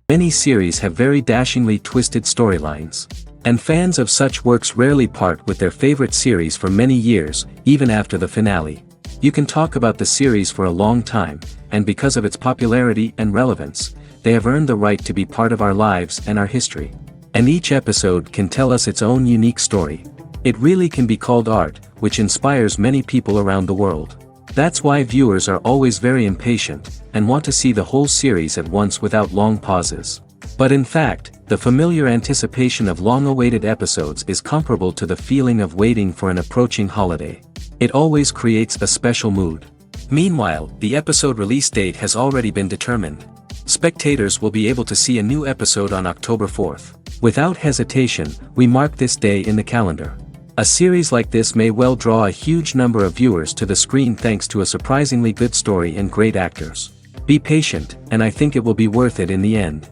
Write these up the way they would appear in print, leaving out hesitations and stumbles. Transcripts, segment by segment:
Many series have very dashingly twisted storylines. And fans of such works rarely part with their favorite series for many years, even after the finale. You can talk about the series for a long time, and because of its popularity and relevance, they have earned the right to be part of our lives and our history. And each episode can tell us its own unique story. It really can be called art, which inspires many people around the world. That's why viewers are always very impatient, and want to see the whole series at once without long pauses. But in fact, the familiar anticipation of long-awaited episodes is comparable to the feeling of waiting for an approaching holiday. It always creates a special mood. Meanwhile, the episode release date has already been determined. Spectators will be able to see a new episode on October 4th. Without hesitation, we mark this day in the calendar. A series like this may well draw a huge number of viewers to the screen thanks to a surprisingly good story and great actors. Be patient, and I think it will be worth it in the end.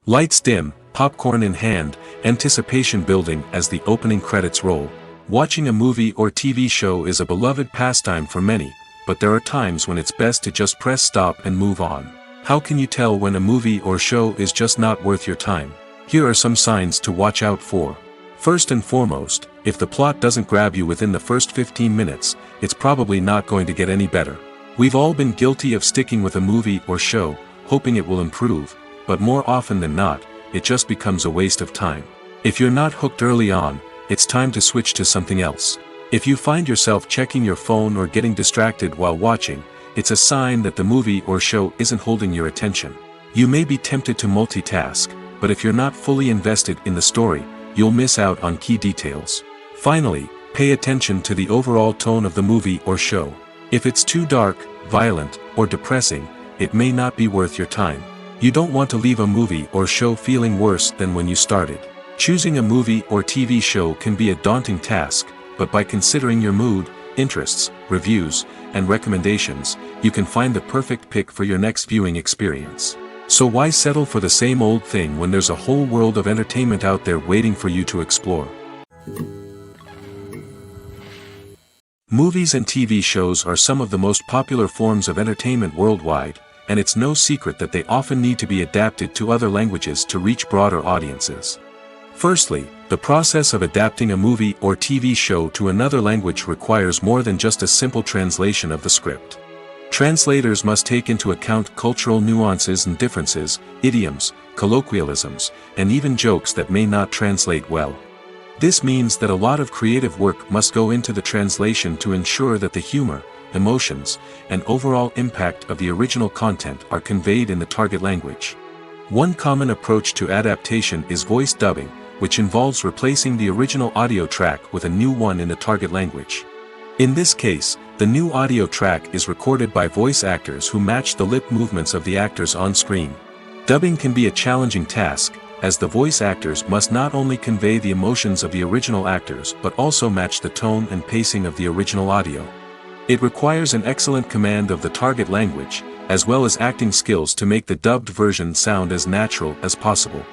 Lights dim, popcorn in hand, anticipation building as the opening credits roll. Watching a movie or TV show is a beloved pastime for many, but there are times when it's best to just press stop and move on. How can you tell when a movie or show is just not worth your time? Here are some signs to watch out for. First and foremost, if the plot doesn't grab you within the first 15 minutes, it's probably not going to get any better. We've all been guilty of sticking with a movie or show, hoping it will improve, but more often than not, it just becomes a waste of time. If you're not hooked early on, it's time to switch to something else. If you find yourself checking your phone or getting distracted while watching, it's a sign that the movie or show isn't holding your attention. You may be tempted to multitask, but if you're not fully invested in the story, you'll miss out on key details. Finally, pay attention to the overall tone of the movie or show. If it's too dark, violent, or depressing, it may not be worth your time. You don't want to leave a movie or show feeling worse than when you started. Choosing a movie or TV show can be a daunting task, but by considering your mood, interests, reviews, and recommendations, you can find the perfect pick for your next viewing experience. So why settle for the same old thing when there's a whole world of entertainment out there waiting for you to explore? Movies and TV shows are some of the most popular forms of entertainment worldwide, and it's no secret that they often need to be adapted to other languages to reach broader audiences. Firstly, the process of adapting a movie or TV show to another language requires more than just a simple translation of the script. Translators must take into account cultural nuances and differences, idioms, colloquialisms, and even jokes that may not translate well. This means that a lot of creative work must go into the translation to ensure that the humor, emotions, and overall impact of the original content are conveyed in the target language. One common approach to adaptation is voice dubbing, which involves replacing the original audio track with a new one in the target language. In this case, the new audio track is recorded by voice actors who match the lip movements of the actors on screen. Dubbing can be a challenging task, as the voice actors must not only convey the emotions of the original actors but also match the tone and pacing of the original audio. It requires an excellent command of the target language, as well as acting skills to make the dubbed version sound as natural as possible.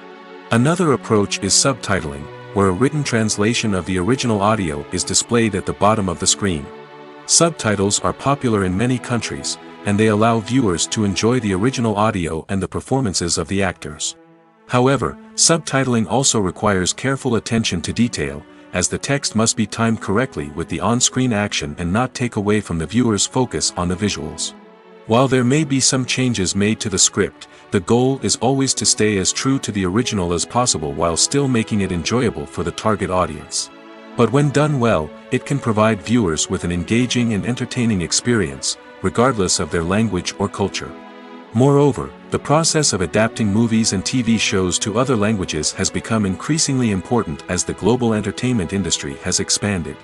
Another approach is subtitling, where a written translation of the original audio is displayed at the bottom of the screen. Subtitles are popular in many countries, and they allow viewers to enjoy the original audio and the performances of the actors. However, subtitling also requires careful attention to detail, as the text must be timed correctly with the on-screen action and not take away from the viewer's focus on the visuals. While there may be some changes made to the script, the goal is always to stay as true to the original as possible while still making it enjoyable for the target audience. But when done well, it can provide viewers with an engaging and entertaining experience, regardless of their language or culture. Moreover, the process of adapting movies and TV shows to other languages has become increasingly important as the global entertainment industry has expanded.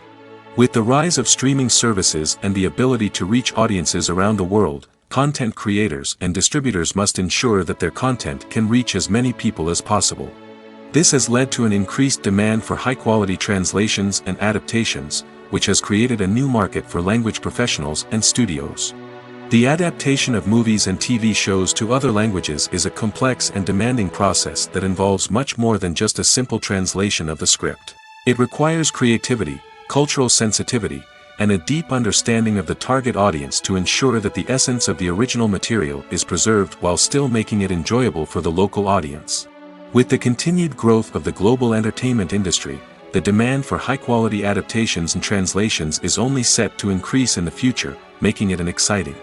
With the rise of streaming services and the ability to reach audiences around the world, content creators and distributors must ensure that their content can reach as many people as possible. This has led to an increased demand for high-quality translations and adaptations, which has created a new market for language professionals and studios. The adaptation of movies and TV shows to other languages is a complex and demanding process that involves much more than just a simple translation of the script. It requires creativity, cultural sensitivity, and a deep understanding of the target audience to ensure that the essence of the original material is preserved while still making it enjoyable for the local audience. With the continued growth of the global entertainment industry, the demand for high-quality adaptations and translations is only set to increase in the future, making it an exciting.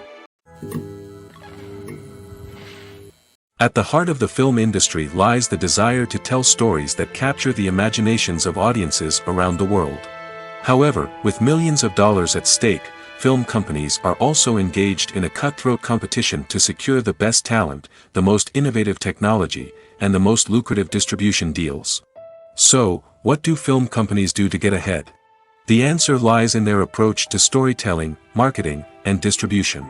At the heart of the film industry lies the desire to tell stories that capture the imaginations of audiences around the world. However, with millions of dollars at stake, film companies are also engaged in a cutthroat competition to secure the best talent, the most innovative technology, and the most lucrative distribution deals. So, what do film companies do to get ahead? The answer lies in their approach to storytelling, marketing, and distribution.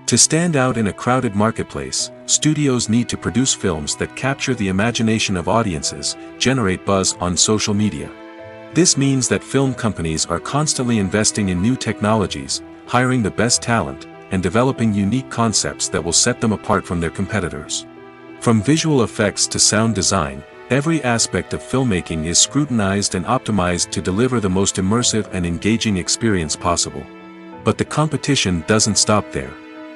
To stand out in a crowded marketplace, studios need to produce films that capture the imagination of audiences, generate buzz on social media. This means that film companies are constantly investing in new technologies, hiring the best talent, and developing unique concepts that will set them apart from their competitors. From visual effects to sound design, every aspect of filmmaking is scrutinized and optimized to deliver the most immersive and engaging experience possible. But the competition doesn't stop there.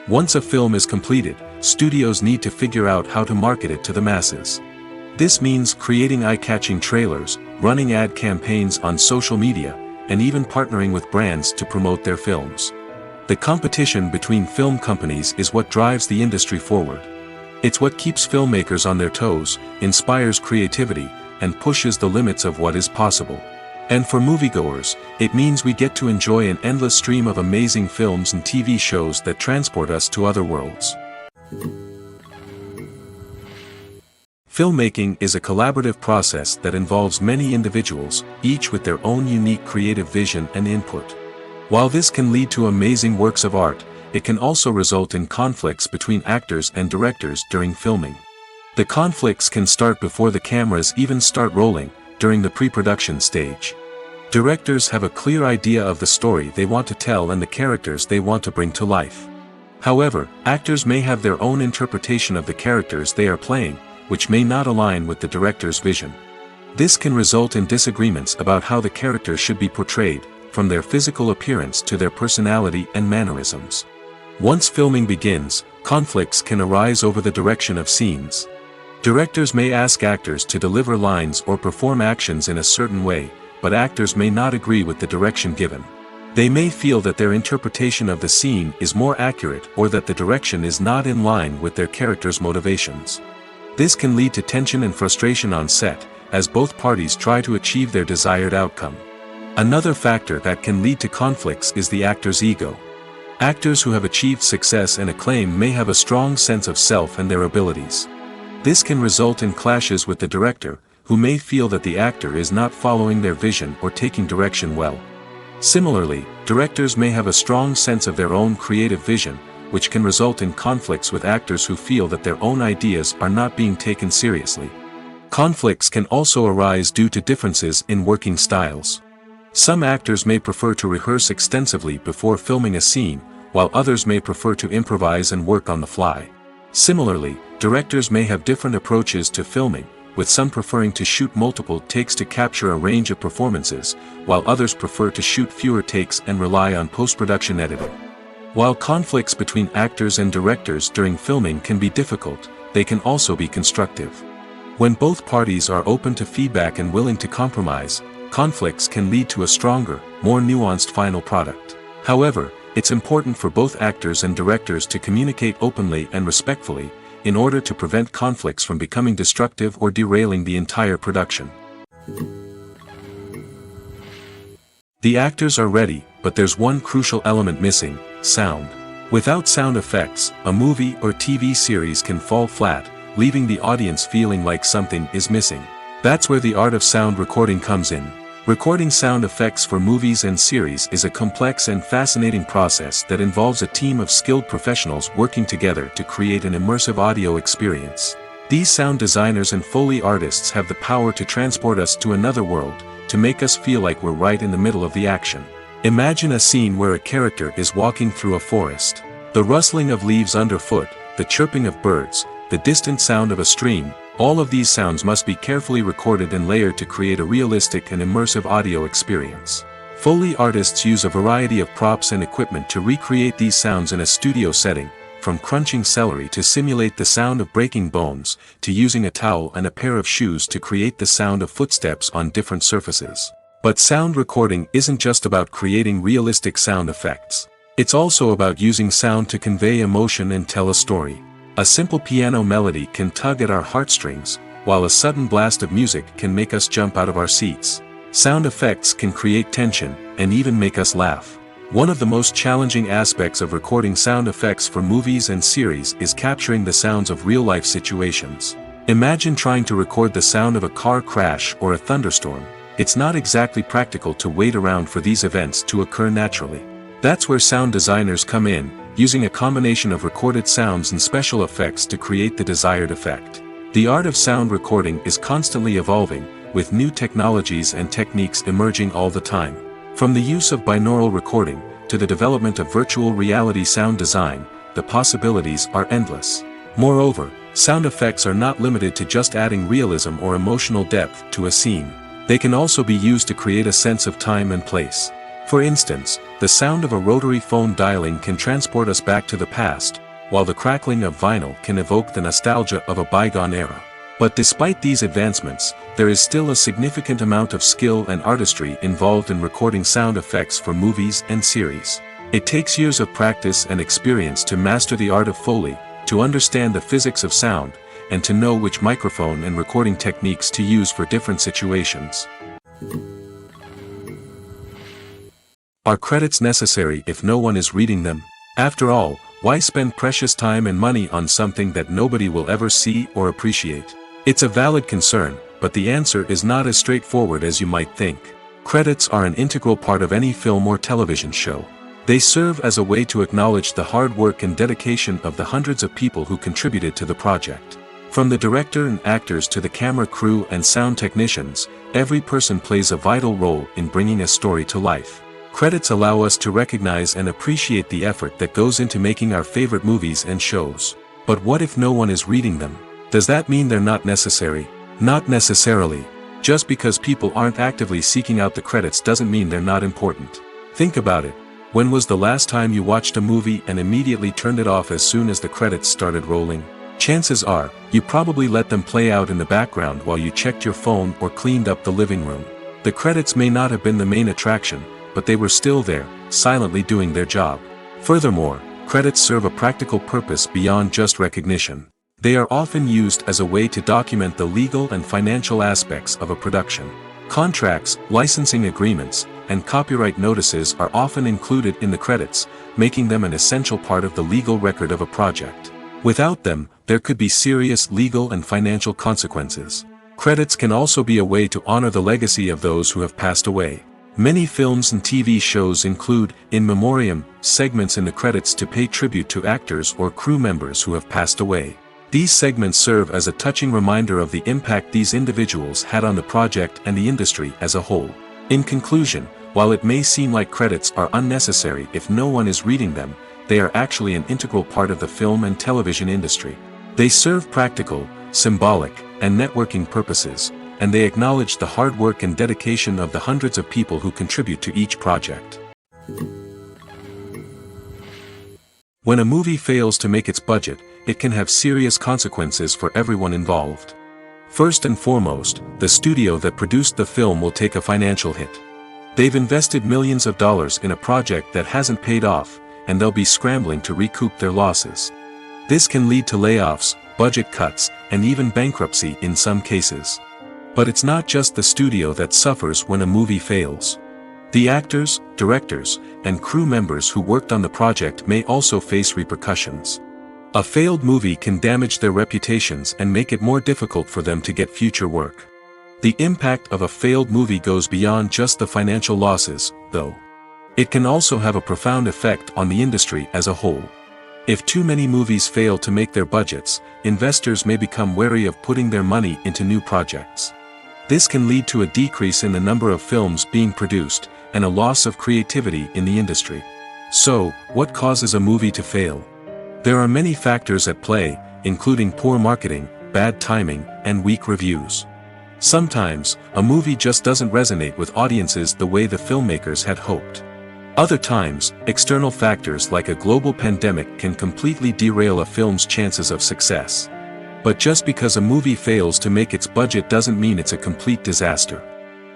Once a film is completed, studios need to figure out how to market it to the masses. This means creating eye-catching trailers, running ad campaigns on social media, and even partnering with brands to promote their films. The competition between film companies is what drives the industry forward. It's what keeps filmmakers on their toes, inspires creativity, and pushes the limits of what is possible. And for moviegoers, it means we get to enjoy an endless stream of amazing films and TV shows that transport us to other worlds. Filmmaking is a collaborative process that involves many individuals, each with their own unique creative vision and input. While this can lead to amazing works of art, it can also result in conflicts between actors and directors during filming. The conflicts can start before the cameras even start rolling, during the pre-production stage. Directors have a clear idea of the story they want to tell and the characters they want to bring to life. However, actors may have their own interpretation of the characters they are playing, which may not align with the director's vision. This can result in disagreements about how the characters should be portrayed, from their physical appearance to their personality and mannerisms. Once filming begins, conflicts can arise over the direction of scenes. Directors may ask actors to deliver lines or perform actions in a certain way, but actors may not agree with the direction given. They may feel that their interpretation of the scene is more accurate or that the direction is not in line with their character's motivations. This can lead to tension and frustration on set, as both parties try to achieve their desired outcome. Another factor that can lead to conflicts is the actor's ego. Actors who have achieved success and acclaim may have a strong sense of self and their abilities. This can result in clashes with the director, who may feel that the actor is not following their vision or taking direction well. Similarly, directors may have a strong sense of their own creative vision, which can result in conflicts with actors who feel that their own ideas are not being taken seriously. Conflicts can also arise due to differences in working styles. Some actors may prefer to rehearse extensively before filming a scene, while others may prefer to improvise and work on the fly. Similarly, directors may have different approaches to filming, with some preferring to shoot multiple takes to capture a range of performances, while others prefer to shoot fewer takes and rely on post-production editing. While conflicts between actors and directors during filming can be difficult, they can also be constructive. When both parties are open to feedback and willing to compromise, conflicts can lead to a stronger, more nuanced final product. However, it's important for both actors and directors to communicate openly and respectfully, in order to prevent conflicts from becoming destructive or derailing the entire production. The actors are ready, but there's one crucial element missing: sound. Without sound effects, a movie or TV series can fall flat, leaving the audience feeling like something is missing. That's where the art of sound recording comes in. Recording sound effects for movies and series is a complex and fascinating process that involves a team of skilled professionals working together to create an immersive audio experience. These sound designers and Foley artists have the power to transport us to another world, to make us feel like we're right in the middle of the action. Imagine a scene where a character is walking through a forest. The rustling of leaves underfoot, the chirping of birds, the distant sound of a stream, all of these sounds must be carefully recorded and layered to create a realistic and immersive audio experience. Foley artists use a variety of props and equipment to recreate these sounds in a studio setting, from crunching celery to simulate the sound of breaking bones, to using a towel and a pair of shoes to create the sound of footsteps on different surfaces. But sound recording isn't just about creating realistic sound effects. It's also about using sound to convey emotion and tell a story. A simple piano melody can tug at our heartstrings, while a sudden blast of music can make us jump out of our seats. Sound effects can create tension, and even make us laugh. One of the most challenging aspects of recording sound effects for movies and series is capturing the sounds of real-life situations. Imagine trying to record the sound of a car crash or a thunderstorm. It's not exactly practical to wait around for these events to occur naturally. That's where sound designers come in, using a combination of recorded sounds and special effects to create the desired effect. The art of sound recording is constantly evolving, with new technologies and techniques emerging all the time. From the use of binaural recording, to the development of virtual reality sound design, the possibilities are endless. Moreover, sound effects are not limited to just adding realism or emotional depth to a scene. They can also be used to create a sense of time and place. For instance, the sound of a rotary phone dialing can transport us back to the past, while the crackling of vinyl can evoke the nostalgia of a bygone era. But despite these advancements, there is still a significant amount of skill and artistry involved in recording sound effects for movies and series. It takes years of practice and experience to master the art of Foley, to understand the physics of sound, and to know which microphone and recording techniques to use for different situations. Are credits necessary if no one is reading them? After all, why spend precious time and money on something that nobody will ever see or appreciate? It's a valid concern, but the answer is not as straightforward as you might think. Credits are an integral part of any film or television show. They serve as a way to acknowledge the hard work and dedication of the hundreds of people who contributed to the project. From the director and actors to the camera crew and sound technicians, every person plays a vital role in bringing a story to life. Credits allow us to recognize and appreciate the effort that goes into making our favorite movies and shows. But what if no one is reading them? Does that mean they're not necessary? Not necessarily. Just because people aren't actively seeking out the credits doesn't mean they're not important. Think about it. When was the last time you watched a movie and immediately turned it off as soon as the credits started rolling? Chances are, you probably let them play out in the background while you checked your phone or cleaned up the living room. The credits may not have been the main attraction, but they were still there, silently doing their job. Furthermore, credits serve a practical purpose beyond just recognition. They are often used as a way to document the legal and financial aspects of a production. Contracts, licensing agreements, and copyright notices are often included in the credits, making them an essential part of the legal record of a project. Without them, there could be serious legal and financial consequences. Credits can also be a way to honor the legacy of those who have passed away. Many films and TV shows include, in memoriam, segments in the credits to pay tribute to actors or crew members who have passed away. These segments serve as a touching reminder of the impact these individuals had on the project and the industry as a whole. In conclusion, while it may seem like credits are unnecessary if no one is reading them, they are actually an integral part of the film and television industry. They serve practical, symbolic, and networking purposes, and they acknowledge the hard work and dedication of the hundreds of people who contribute to each project. When a movie fails to make its budget, it can have serious consequences for everyone involved. First and foremost, the studio that produced the film will take a financial hit. They've invested millions of dollars in a project that hasn't paid off, and they'll be scrambling to recoup their losses. This can lead to layoffs, budget cuts, and even bankruptcy in some cases. But it's not just the studio that suffers when a movie fails. The actors, directors, and crew members who worked on the project may also face repercussions. A failed movie can damage their reputations and make it more difficult for them to get future work. The impact of a failed movie goes beyond just the financial losses, though. It can also have a profound effect on the industry as a whole. If too many movies fail to make their budgets, investors may become wary of putting their money into new projects. This can lead to a decrease in the number of films being produced, and a loss of creativity in the industry. So, what causes a movie to fail? There are many factors at play, including poor marketing, bad timing, and weak reviews. Sometimes, a movie just doesn't resonate with audiences the way the filmmakers had hoped. Other times, external factors like a global pandemic can completely derail a film's chances of success. But just because a movie fails to make its budget doesn't mean it's a complete disaster.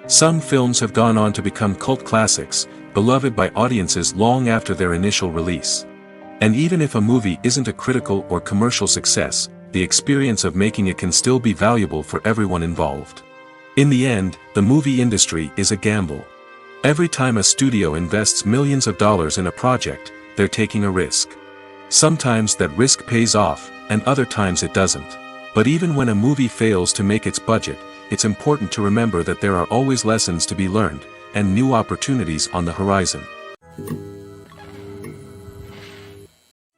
Some films have gone on to become cult classics, beloved by audiences long after their initial release. And even if a movie isn't a critical or commercial success, the experience of making it can still be valuable for everyone involved. In the end, the movie industry is a gamble. Every time a studio invests millions of dollars in a project, they're taking a risk. Sometimes that risk pays off, and other times it doesn't. But even when a movie fails to make its budget, it's important to remember that there are always lessons to be learned, and new opportunities on the horizon.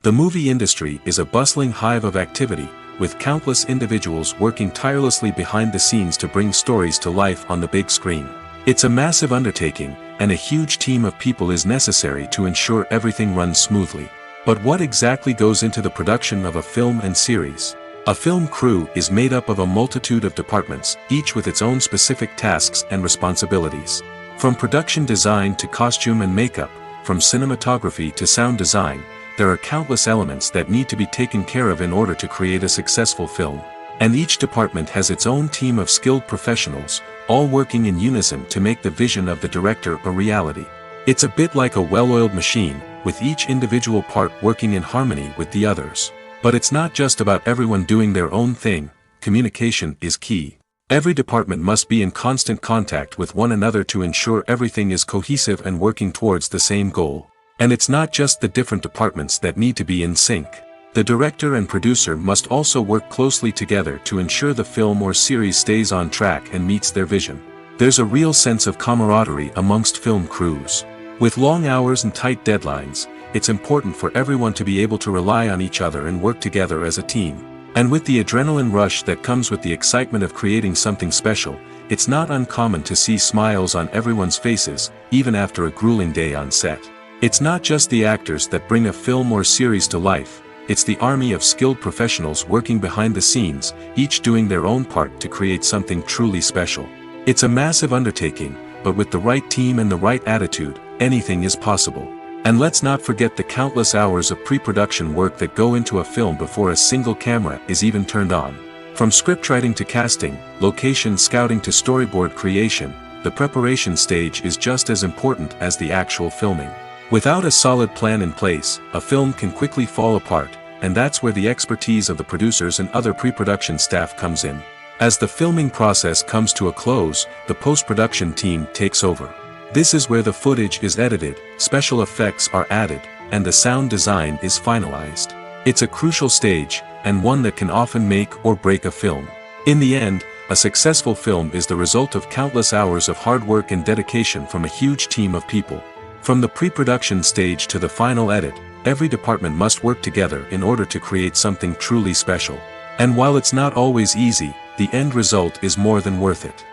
The movie industry is a bustling hive of activity, with countless individuals working tirelessly behind the scenes to bring stories to life on the big screen. It's a massive undertaking, and a huge team of people is necessary to ensure everything runs smoothly. But what exactly goes into the production of a film and series? A film crew is made up of a multitude of departments, each with its own specific tasks and responsibilities. From production design to costume and makeup, from cinematography to sound design, there are countless elements that need to be taken care of in order to create a successful film. And each department has its own team of skilled professionals, all working in unison to make the vision of the director a reality. It's a bit like a well-oiled machine, with each individual part working in harmony with the others. But it's not just about everyone doing their own thing, communication is key. Every department must be in constant contact with one another to ensure everything is cohesive and working towards the same goal. And it's not just the different departments that need to be in sync. The director and producer must also work closely together to ensure the film or series stays on track and meets their vision. There's a real sense of camaraderie amongst film crews. With long hours and tight deadlines, it's important for everyone to be able to rely on each other and work together as a team. And with the adrenaline rush that comes with the excitement of creating something special, it's not uncommon to see smiles on everyone's faces, even after a grueling day on set. It's not just the actors that bring a film or series to life, it's the army of skilled professionals working behind the scenes, each doing their own part to create something truly special. It's a massive undertaking, but with the right team and the right attitude, anything is possible. And let's not forget the countless hours of pre-production work that go into a film before a single camera is even turned on. From scriptwriting to casting, location scouting to storyboard creation, the preparation stage is just as important as the actual filming. Without a solid plan in place, a film can quickly fall apart, and that's where the expertise of the producers and other pre-production staff comes in. As the filming process comes to a close, the post-production team takes over. This is where the footage is edited, special effects are added, and the sound design is finalized. It's a crucial stage, and one that can often make or break a film. In the end, a successful film is the result of countless hours of hard work and dedication from a huge team of people. From the pre-production stage to the final edit, every department must work together in order to create something truly special. And while it's not always easy, the end result is more than worth it.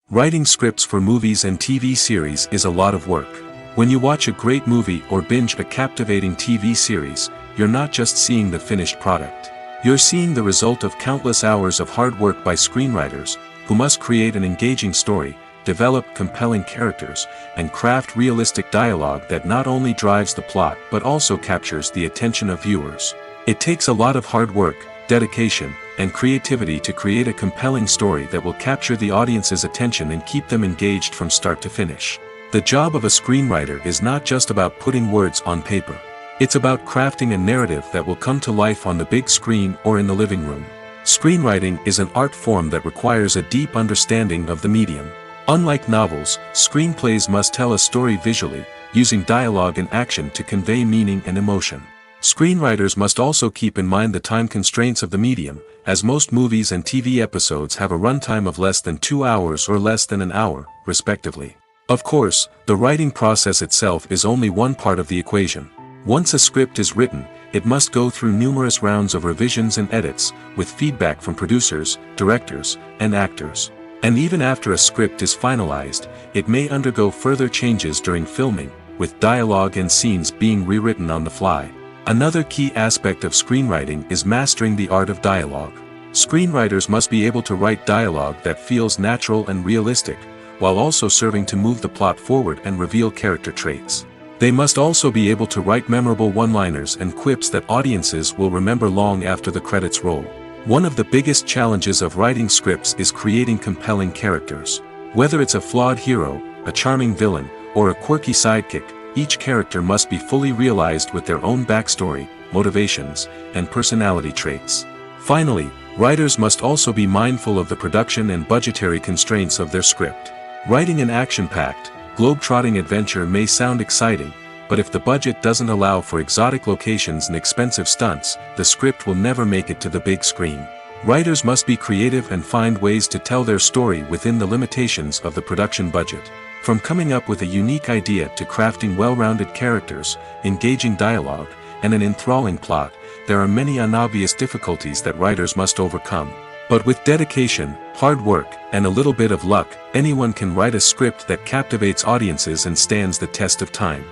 Writing scripts for movies and TV series is a lot of work. When you watch a great movie or binge a captivating TV series, you're not just seeing the finished product. You're seeing the result of countless hours of hard work by screenwriters, who must create an engaging story, develop compelling characters, and craft realistic dialogue that not only drives the plot but also captures the attention of viewers. It takes a lot of hard work, dedication, and creativity to create a compelling story that will capture the audience's attention and keep them engaged from start to finish. The job of a screenwriter is not just about putting words on paper. It's about crafting a narrative that will come to life on the big screen or in the living room. Screenwriting is an art form that requires a deep understanding of the medium. Unlike novels, screenplays must tell a story visually, using dialogue and action to convey meaning and emotion. Screenwriters must also keep in mind the time constraints of the medium, as most movies and TV episodes have a runtime of less than 2 hours or less than an hour, respectively. Of course, the writing process itself is only one part of the equation. Once a script is written, it must go through numerous rounds of revisions and edits, with feedback from producers, directors, and actors. And even after a script is finalized, it may undergo further changes during filming, with dialogue and scenes being rewritten on the fly. Another key aspect of screenwriting is mastering the art of dialogue. Screenwriters must be able to write dialogue that feels natural and realistic, while also serving to move the plot forward and reveal character traits. They must also be able to write memorable one-liners and quips that audiences will remember long after the credits roll. One of the biggest challenges of writing scripts is creating compelling characters. Whether it's a flawed hero, a charming villain, or a quirky sidekick, each character must be fully realized with their own backstory, motivations, and personality traits. Finally, writers must also be mindful of the production and budgetary constraints of their script. Writing an action-packed, globe-trotting adventure may sound exciting, but if the budget doesn't allow for exotic locations and expensive stunts, the script will never make it to the big screen. Writers must be creative and find ways to tell their story within the limitations of the production budget. From coming up with a unique idea to crafting well-rounded characters, engaging dialogue, and an enthralling plot, there are many unobvious difficulties that writers must overcome. But with dedication, hard work, and a little bit of luck, anyone can write a script that captivates audiences and stands the test of time.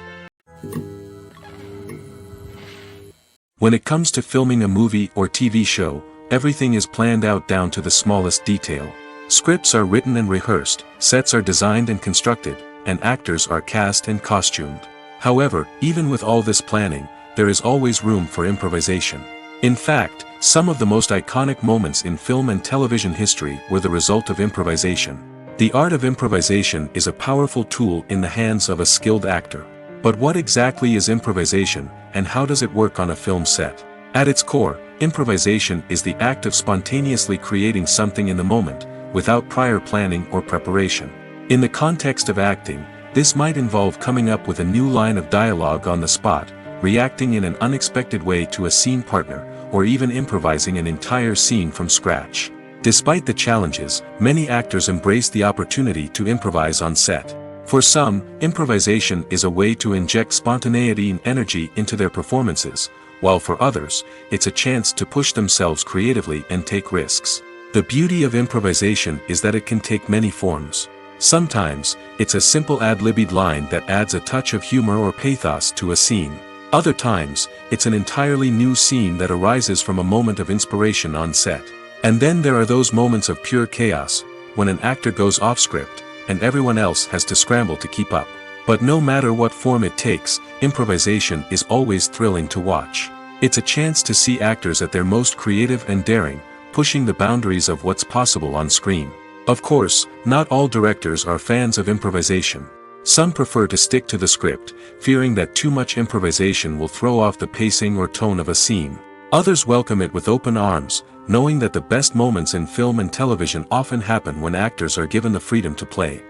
When it comes to filming a movie or TV show, everything is planned out down to the smallest detail. Scripts are written and rehearsed, sets are designed and constructed, and actors are cast and costumed. However, even with all this planning, there is always room for improvisation. In fact, some of the most iconic moments in film and television history were the result of improvisation. The art of improvisation is a powerful tool in the hands of a skilled actor. But what exactly is improvisation, and how does it work on a film set? At its core, improvisation is the act of spontaneously creating something in the moment, without prior planning or preparation. In the context of acting, this might involve coming up with a new line of dialogue on the spot, reacting in an unexpected way to a scene partner, or even improvising an entire scene from scratch. Despite the challenges, many actors embrace the opportunity to improvise on set. For some, improvisation is a way to inject spontaneity and energy into their performances, while for others, it's a chance to push themselves creatively and take risks. The beauty of improvisation is that it can take many forms. Sometimes, it's a simple ad-libbed line that adds a touch of humor or pathos to a scene. Other times, it's an entirely new scene that arises from a moment of inspiration on set. And then there are those moments of pure chaos, when an actor goes off script, and everyone else has to scramble to keep up. But no matter what form it takes, improvisation is always thrilling to watch. It's a chance to see actors at their most creative and daring, pushing the boundaries of what's possible on screen. Of course, not all directors are fans of improvisation. Some prefer to stick to the script, fearing that too much improvisation will throw off the pacing or tone of a scene. Others welcome it with open arms, knowing that the best moments in film and television often happen when actors are given the freedom to play.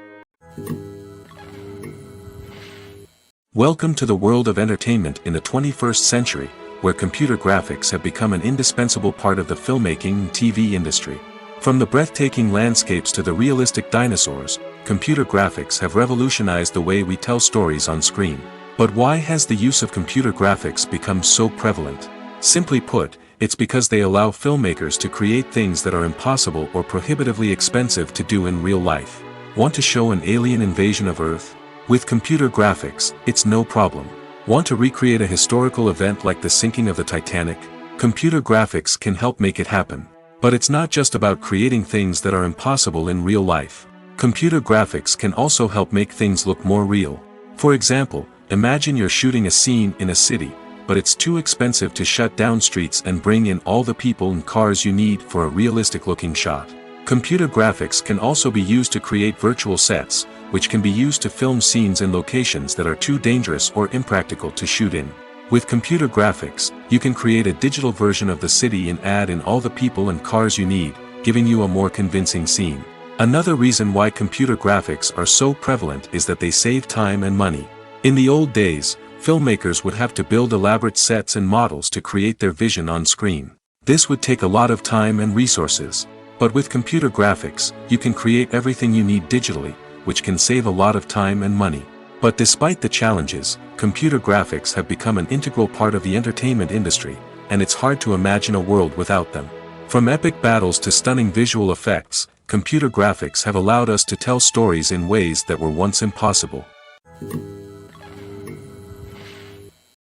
Welcome to the world of entertainment in the 21st century, where computer graphics have become an indispensable part of the filmmaking and TV industry. From the breathtaking landscapes to the realistic dinosaurs, computer graphics have revolutionized the way we tell stories on screen. But why has the use of computer graphics become so prevalent? Simply put, it's because they allow filmmakers to create things that are impossible or prohibitively expensive to do in real life. Want to show an alien invasion of Earth? With computer graphics, it's no problem. Want to recreate a historical event like the sinking of the Titanic? Computer graphics can help make it happen. But it's not just about creating things that are impossible in real life. Computer graphics can also help make things look more real. For example, imagine you're shooting a scene in a city, but it's too expensive to shut down streets and bring in all the people and cars you need for a realistic-looking shot. Computer graphics can also be used to create virtual sets, which can be used to film scenes in locations that are too dangerous or impractical to shoot in. With computer graphics, you can create a digital version of the city and add in all the people and cars you need, giving you a more convincing scene. Another reason why computer graphics are so prevalent is that they save time and money. In the old days, filmmakers would have to build elaborate sets and models to create their vision on screen. This would take a lot of time and resources. But with computer graphics, you can create everything you need digitally, which can save a lot of time and money. But despite the challenges, computer graphics have become an integral part of the entertainment industry, and it's hard to imagine a world without them. From epic battles to stunning visual effects, computer graphics have allowed us to tell stories in ways that were once impossible.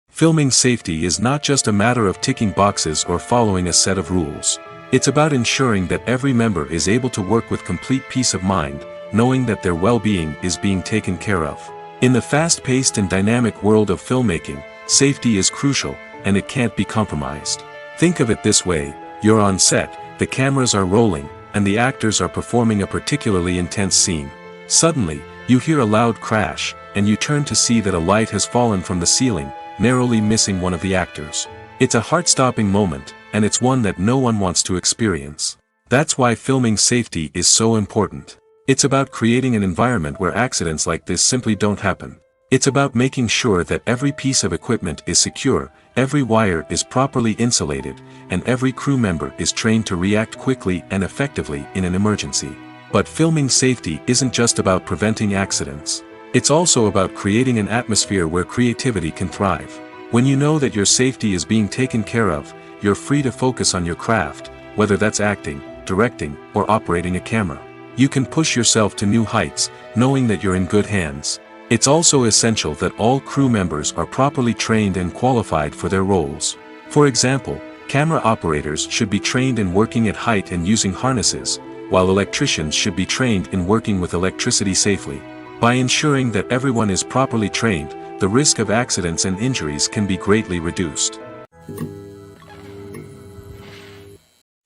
Filming safety is not just a matter of ticking boxes or following a set of rules. It's about ensuring that every member is able to work with complete peace of mind, knowing that their well-being is being taken care of. In the fast-paced and dynamic world of filmmaking, safety is crucial, and it can't be compromised. Think of it this way: you're on set, the cameras are rolling, and the actors are performing a particularly intense scene. Suddenly, you hear a loud crash, and you turn to see that a light has fallen from the ceiling, narrowly missing one of the actors. It's a heart-stopping moment, and it's one that no one wants to experience. That's why filming safety is so important. It's about creating an environment where accidents like this simply don't happen. It's about making sure that every piece of equipment is secure, every wire is properly insulated, and every crew member is trained to react quickly and effectively in an emergency. But filming safety isn't just about preventing accidents. It's also about creating an atmosphere where creativity can thrive. When you know that your safety is being taken care of, you're free to focus on your craft, whether that's acting, directing, or operating a camera. You can push yourself to new heights, knowing that you're in good hands. It's also essential that all crew members are properly trained and qualified for their roles. For example, camera operators should be trained in working at height and using harnesses, while electricians should be trained in working with electricity safely. By ensuring that everyone is properly trained, the risk of accidents and injuries can be greatly reduced.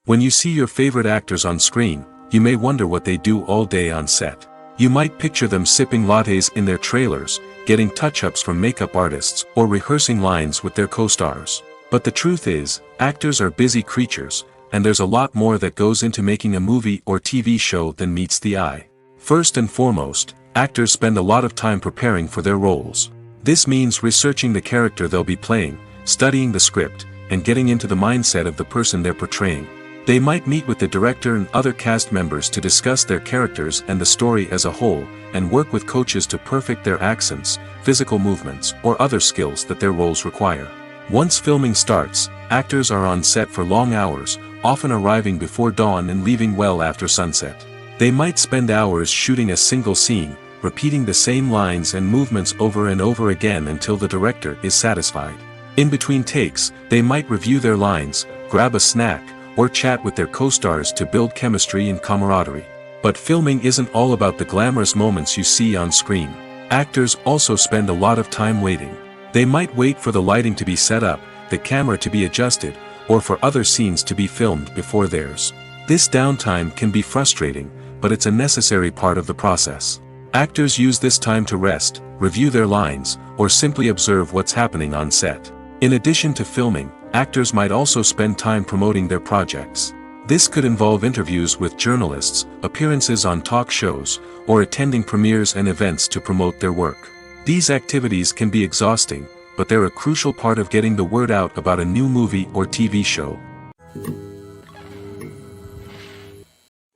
When you see your favorite actors on screen, you may wonder what they do all day on set. You might picture them sipping lattes in their trailers, getting touch-ups from makeup artists, or rehearsing lines with their co-stars. But the truth is, actors are busy creatures, and there's a lot more that goes into making a movie or TV show than meets the eye. First and foremost, actors spend a lot of time preparing for their roles. This means researching the character they'll be playing, studying the script, and getting into the mindset of the person they're portraying. They might meet with the director and other cast members to discuss their characters and the story as a whole, and work with coaches to perfect their accents, physical movements, or other skills that their roles require. Once filming starts, actors are on set for long hours, often arriving before dawn and leaving well after sunset. They might spend hours shooting a single scene, repeating the same lines and movements over and over again until the director is satisfied. In between takes, they might review their lines, grab a snack, or chat with their co-stars to build chemistry and camaraderie. But filming isn't all about the glamorous moments you see on screen. Actors also spend a lot of time waiting. They might wait for the lighting to be set up, the camera to be adjusted, or for other scenes to be filmed before theirs. This downtime can be frustrating, but it's a necessary part of the process. Actors use this time to rest, review their lines, or simply observe what's happening on set. In addition to filming, actors might also spend time promoting their projects. This could involve interviews with journalists, appearances on talk shows, or attending premieres and events to promote their work. These activities can be exhausting, but they're a crucial part of getting the word out about a new movie or TV show.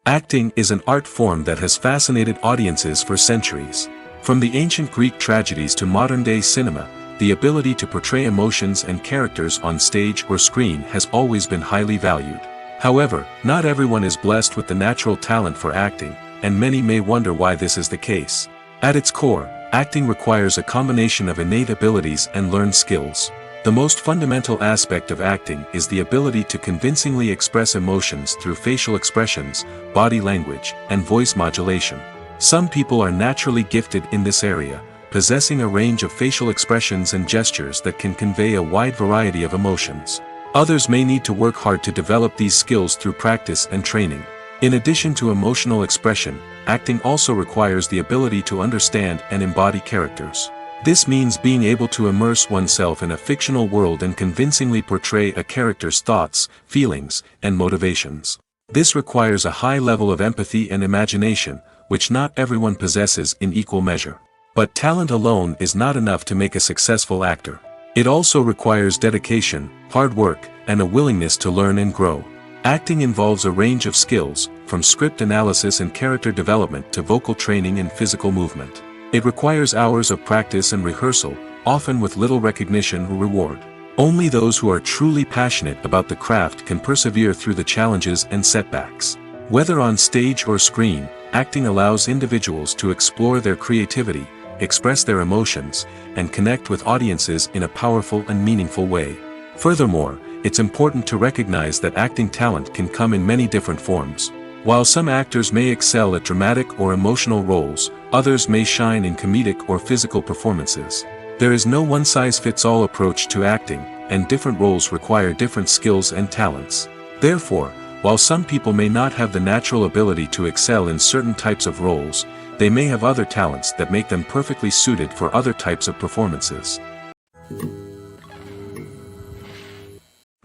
Acting is an art form that has fascinated audiences for centuries. From the ancient Greek tragedies to modern-day cinema, the ability to portray emotions and characters on stage or screen has always been highly valued. However, not everyone is blessed with the natural talent for acting, and many may wonder why this is the case. At its core, acting requires a combination of innate abilities and learned skills. The most fundamental aspect of acting is the ability to convincingly express emotions through facial expressions, body language, and voice modulation. Some people are naturally gifted in this area, possessing a range of facial expressions and gestures that can convey a wide variety of emotions. Others may need to work hard to develop these skills through practice and training. In addition to emotional expression, acting also requires the ability to understand and embody characters. This means being able to immerse oneself in a fictional world and convincingly portray a character's thoughts, feelings, and motivations. This requires a high level of empathy and imagination, which not everyone possesses in equal measure. But talent alone is not enough to make a successful actor. It also requires dedication, hard work, and a willingness to learn and grow. Acting involves a range of skills, from script analysis and character development to vocal training and physical movement. It requires hours of practice and rehearsal, often with little recognition or reward. Only those who are truly passionate about the craft can persevere through the challenges and setbacks. Whether on stage or screen, acting allows individuals to explore their creativity, express their emotions, and connect with audiences in a powerful and meaningful way. Furthermore, it's important to recognize that acting talent can come in many different forms. While some actors may excel at dramatic or emotional roles, others may shine in comedic or physical performances. There is no one-size-fits-all approach to acting, and different roles require different skills and talents. Therefore, while some people may not have the natural ability to excel in certain types of roles, they may have other talents that make them perfectly suited for other types of performances.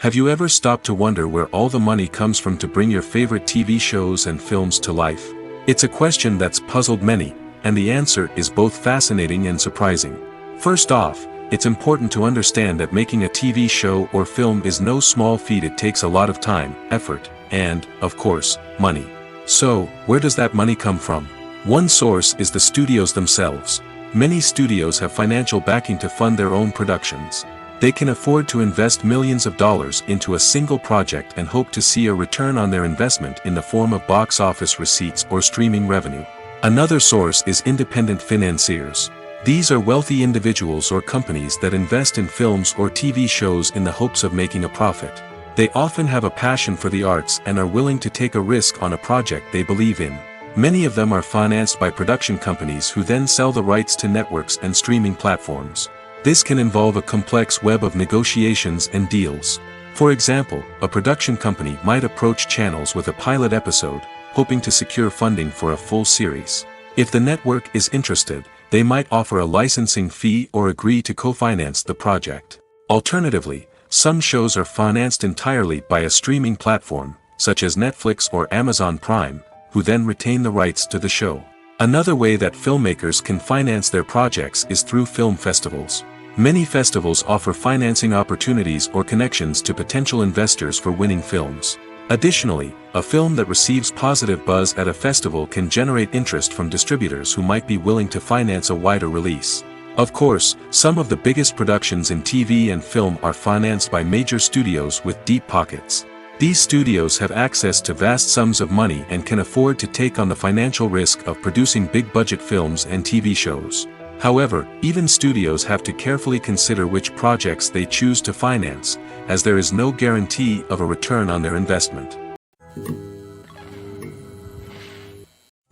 Have you ever stopped to wonder where all the money comes from to bring your favorite TV shows and films to life? It's a question that's puzzled many, and the answer is both fascinating and surprising. First off, it's important to understand that making a TV show or film is no small feat. It takes a lot of time, effort, and, of course, money. So, where does that money come from? One source is the studios themselves. Many studios have financial backing to fund their own productions. They can afford to invest millions of dollars into a single project and hope to see a return on their investment in the form of box office receipts or streaming revenue. Another source is independent financiers. These are wealthy individuals or companies that invest in films or TV shows in the hopes of making a profit. They often have a passion for the arts and are willing to take a risk on a project they believe in. Many of them are financed by production companies who then sell the rights to networks and streaming platforms. This can involve a complex web of negotiations and deals. For example, a production company might approach channels with a pilot episode, hoping to secure funding for a full series. If the network is interested, they might offer a licensing fee or agree to co-finance the project. Alternatively, some shows are financed entirely by a streaming platform, such as Netflix or Amazon Prime, who then retain the rights to the show. Another way that filmmakers can finance their projects is through film festivals. Many festivals offer financing opportunities or connections to potential investors for winning films. Additionally, a film that receives positive buzz at a festival can generate interest from distributors who might be willing to finance a wider release. Of course, some of the biggest productions in TV and film are financed by major studios with deep pockets. These studios have access to vast sums of money and can afford to take on the financial risk of producing big-budget films and TV shows. However, even studios have to carefully consider which projects they choose to finance, as there is no guarantee of a return on their investment.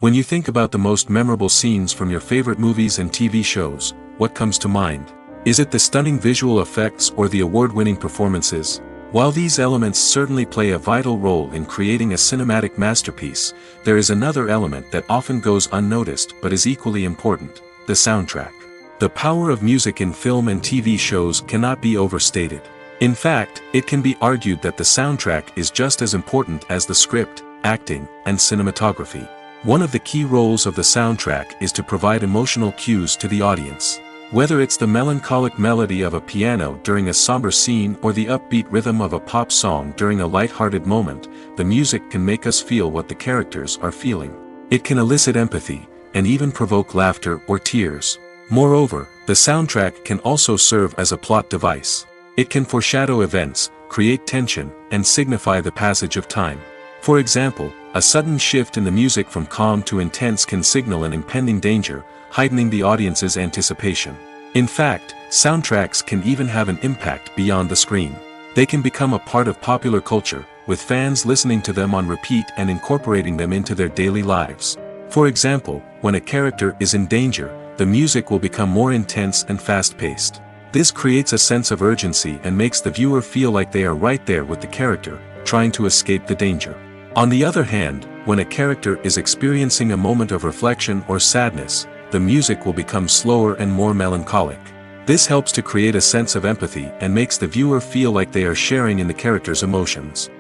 When you think about the most memorable scenes from your favorite movies and TV shows, what comes to mind? Is it the stunning visual effects or the award-winning performances? While these elements certainly play a vital role in creating a cinematic masterpiece, there is another element that often goes unnoticed but is equally important: the soundtrack. The power of music in film and TV shows cannot be overstated. In fact, it can be argued that the soundtrack is just as important as the script, acting, and cinematography. One of the key roles of the soundtrack is to provide emotional cues to the audience. Whether it's the melancholic melody of a piano during a somber scene or the upbeat rhythm of a pop song during a light-hearted moment, the music can make us feel what the characters are feeling. It can elicit empathy, and even provoke laughter or tears. Moreover, the soundtrack can also serve as a plot device. It can foreshadow events, create tension, and signify the passage of time. For example, a sudden shift in the music from calm to intense can signal an impending danger, heightening the audience's anticipation. In fact, soundtracks can even have an impact beyond the screen. They can become a part of popular culture, with fans listening to them on repeat and incorporating them into their daily lives. For example, when a character is in danger, the music will become more intense and fast-paced. This creates a sense of urgency and makes the viewer feel like they are right there with the character, trying to escape the danger. On the other hand, when a character is experiencing a moment of reflection or sadness, the music will become slower and more melancholic. This helps to create a sense of empathy and makes the viewer feel like they are sharing in the character's emotions.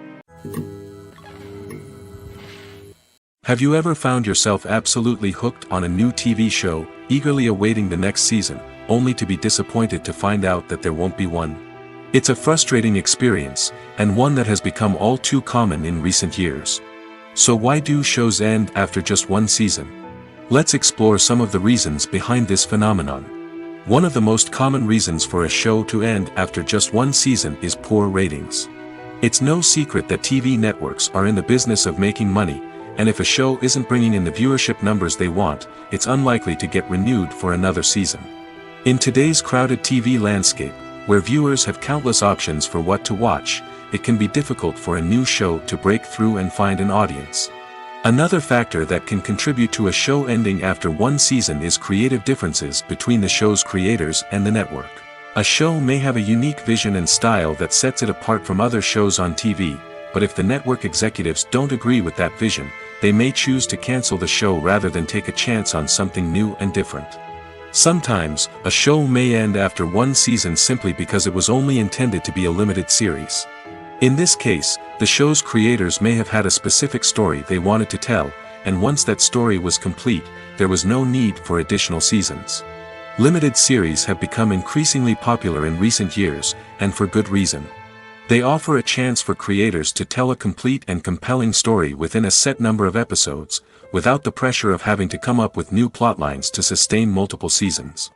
Have you ever found yourself absolutely hooked on a new TV show, eagerly awaiting the next season, only to be disappointed to find out that there won't be one? It's a frustrating experience, and one that has become all too common in recent years. So why do shows end after just one season? Let's explore some of the reasons behind this phenomenon. One of the most common reasons for a show to end after just one season is poor ratings. It's no secret that TV networks are in the business of making money, and if a show isn't bringing in the viewership numbers they want, it's unlikely to get renewed for another season. In today's crowded TV landscape, Where viewers have countless options for what to watch, it can be difficult for a new show to break through and find an audience. Another factor that can contribute to a show ending after one season is creative differences between the show's creators and the network. A show may have a unique vision and style that sets it apart from other shows on TV, but if the network executives don't agree with that vision, they may choose to cancel the show rather than take a chance on something new and different. Sometimes, a show may end after one season simply because it was only intended to be a limited series. In this case, the show's creators may have had a specific story they wanted to tell, and once that story was complete, there was no need for additional seasons. Limited series have become increasingly popular in recent years, and for good reason. They offer a chance for creators to tell a complete and compelling story within a set number of episodes, without the pressure of having to come up with new plotlines to sustain multiple seasons.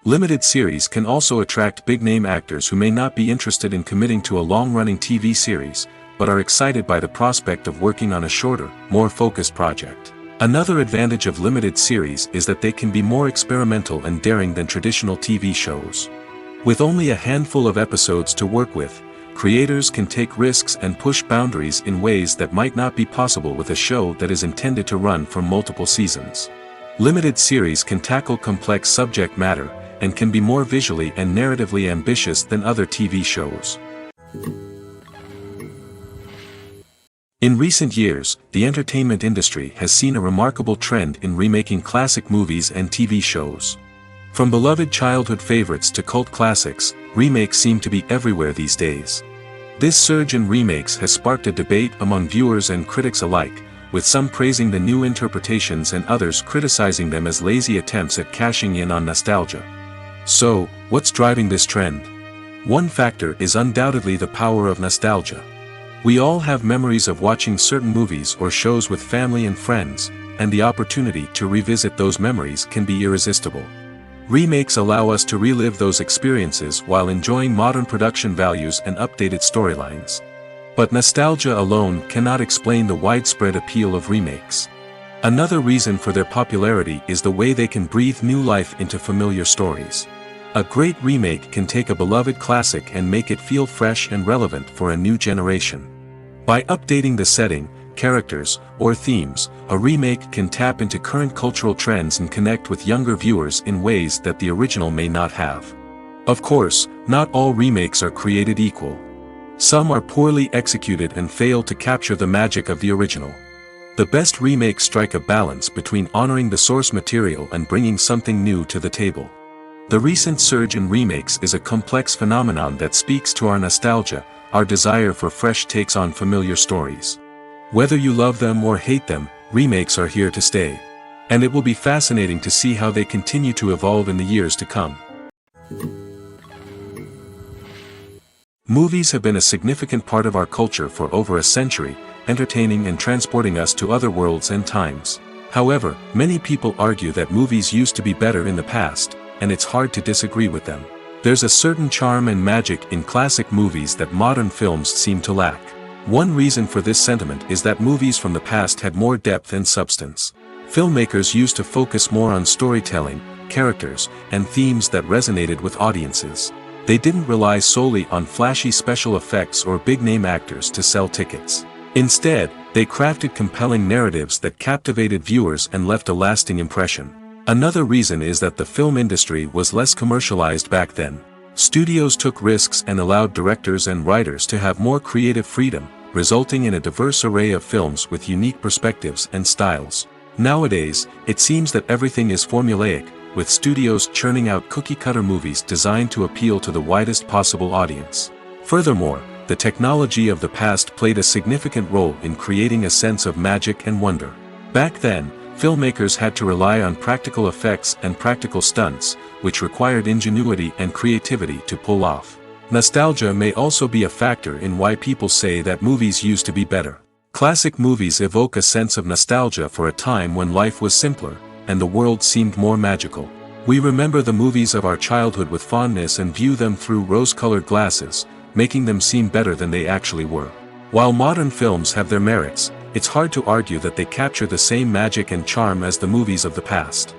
Limited series can also attract big-name actors who may not be interested in committing to a long-running TV series, but are excited by the prospect of working on a shorter, more focused project. Another advantage of limited series is that they can be more experimental and daring than traditional TV shows. With only a handful of episodes to work with, creators can take risks and push boundaries in ways that might not be possible with a show that is intended to run for multiple seasons. Limited series can tackle complex subject matter, and can be more visually and narratively ambitious than other TV shows. In recent years, the entertainment industry has seen a remarkable trend in remaking classic movies and TV shows. From beloved childhood favorites to cult classics, remakes seem to be everywhere these days. This surge in remakes has sparked a debate among viewers and critics alike, with some praising the new interpretations and others criticizing them as lazy attempts at cashing in on nostalgia. So, what's driving this trend? One factor is undoubtedly the power of nostalgia. We all have memories of watching certain movies or shows with family and friends, and the opportunity to revisit those memories can be irresistible. Remakes allow us to relive those experiences while enjoying modern production values and updated storylines. But nostalgia alone cannot explain the widespread appeal of remakes. Another reason for their popularity is the way they can breathe new life into familiar stories. A great remake can take a beloved classic and make it feel fresh and relevant for a new generation. By updating the setting, characters, or themes, a remake can tap into current cultural trends and connect with younger viewers in ways that the original may not have. Of course, not all remakes are created equal. Some are poorly executed and fail to capture the magic of the original. The best remakes strike a balance between honoring the source material and bringing something new to the table. The recent surge in remakes is a complex phenomenon that speaks to our nostalgia, our desire for fresh takes on familiar stories. Whether you love them or hate them, remakes are here to stay. And it will be fascinating to see how they continue to evolve in the years to come. Movies have been a significant part of our culture for over a century, entertaining and transporting us to other worlds and times. However, many people argue that movies used to be better in the past, and it's hard to disagree with them. There's a certain charm and magic in classic movies that modern films seem to lack. One reason for this sentiment is that movies from the past had more depth and substance. Filmmakers used to focus more on storytelling, characters, and themes that resonated with audiences. They didn't rely solely on flashy special effects or big-name actors to sell tickets. Instead, they crafted compelling narratives that captivated viewers and left a lasting impression. Another reason is that the film industry was less commercialized back then. Studios took risks and allowed directors and writers to have more creative freedom, resulting in a diverse array of films with unique perspectives and styles. Nowadays, it seems that everything is formulaic, with studios churning out cookie-cutter movies designed to appeal to the widest possible audience. Furthermore, the technology of the past played a significant role in creating a sense of magic and wonder. Back then, filmmakers had to rely on practical effects and practical stunts, which required ingenuity and creativity to pull off. Nostalgia may also be a factor in why people say that movies used to be better. Classic movies evoke a sense of nostalgia for a time when life was simpler, and the world seemed more magical. We remember the movies of our childhood with fondness and view them through rose-colored glasses, making them seem better than they actually were. While modern films have their merits, it's hard to argue that they capture the same magic and charm as the movies of the past.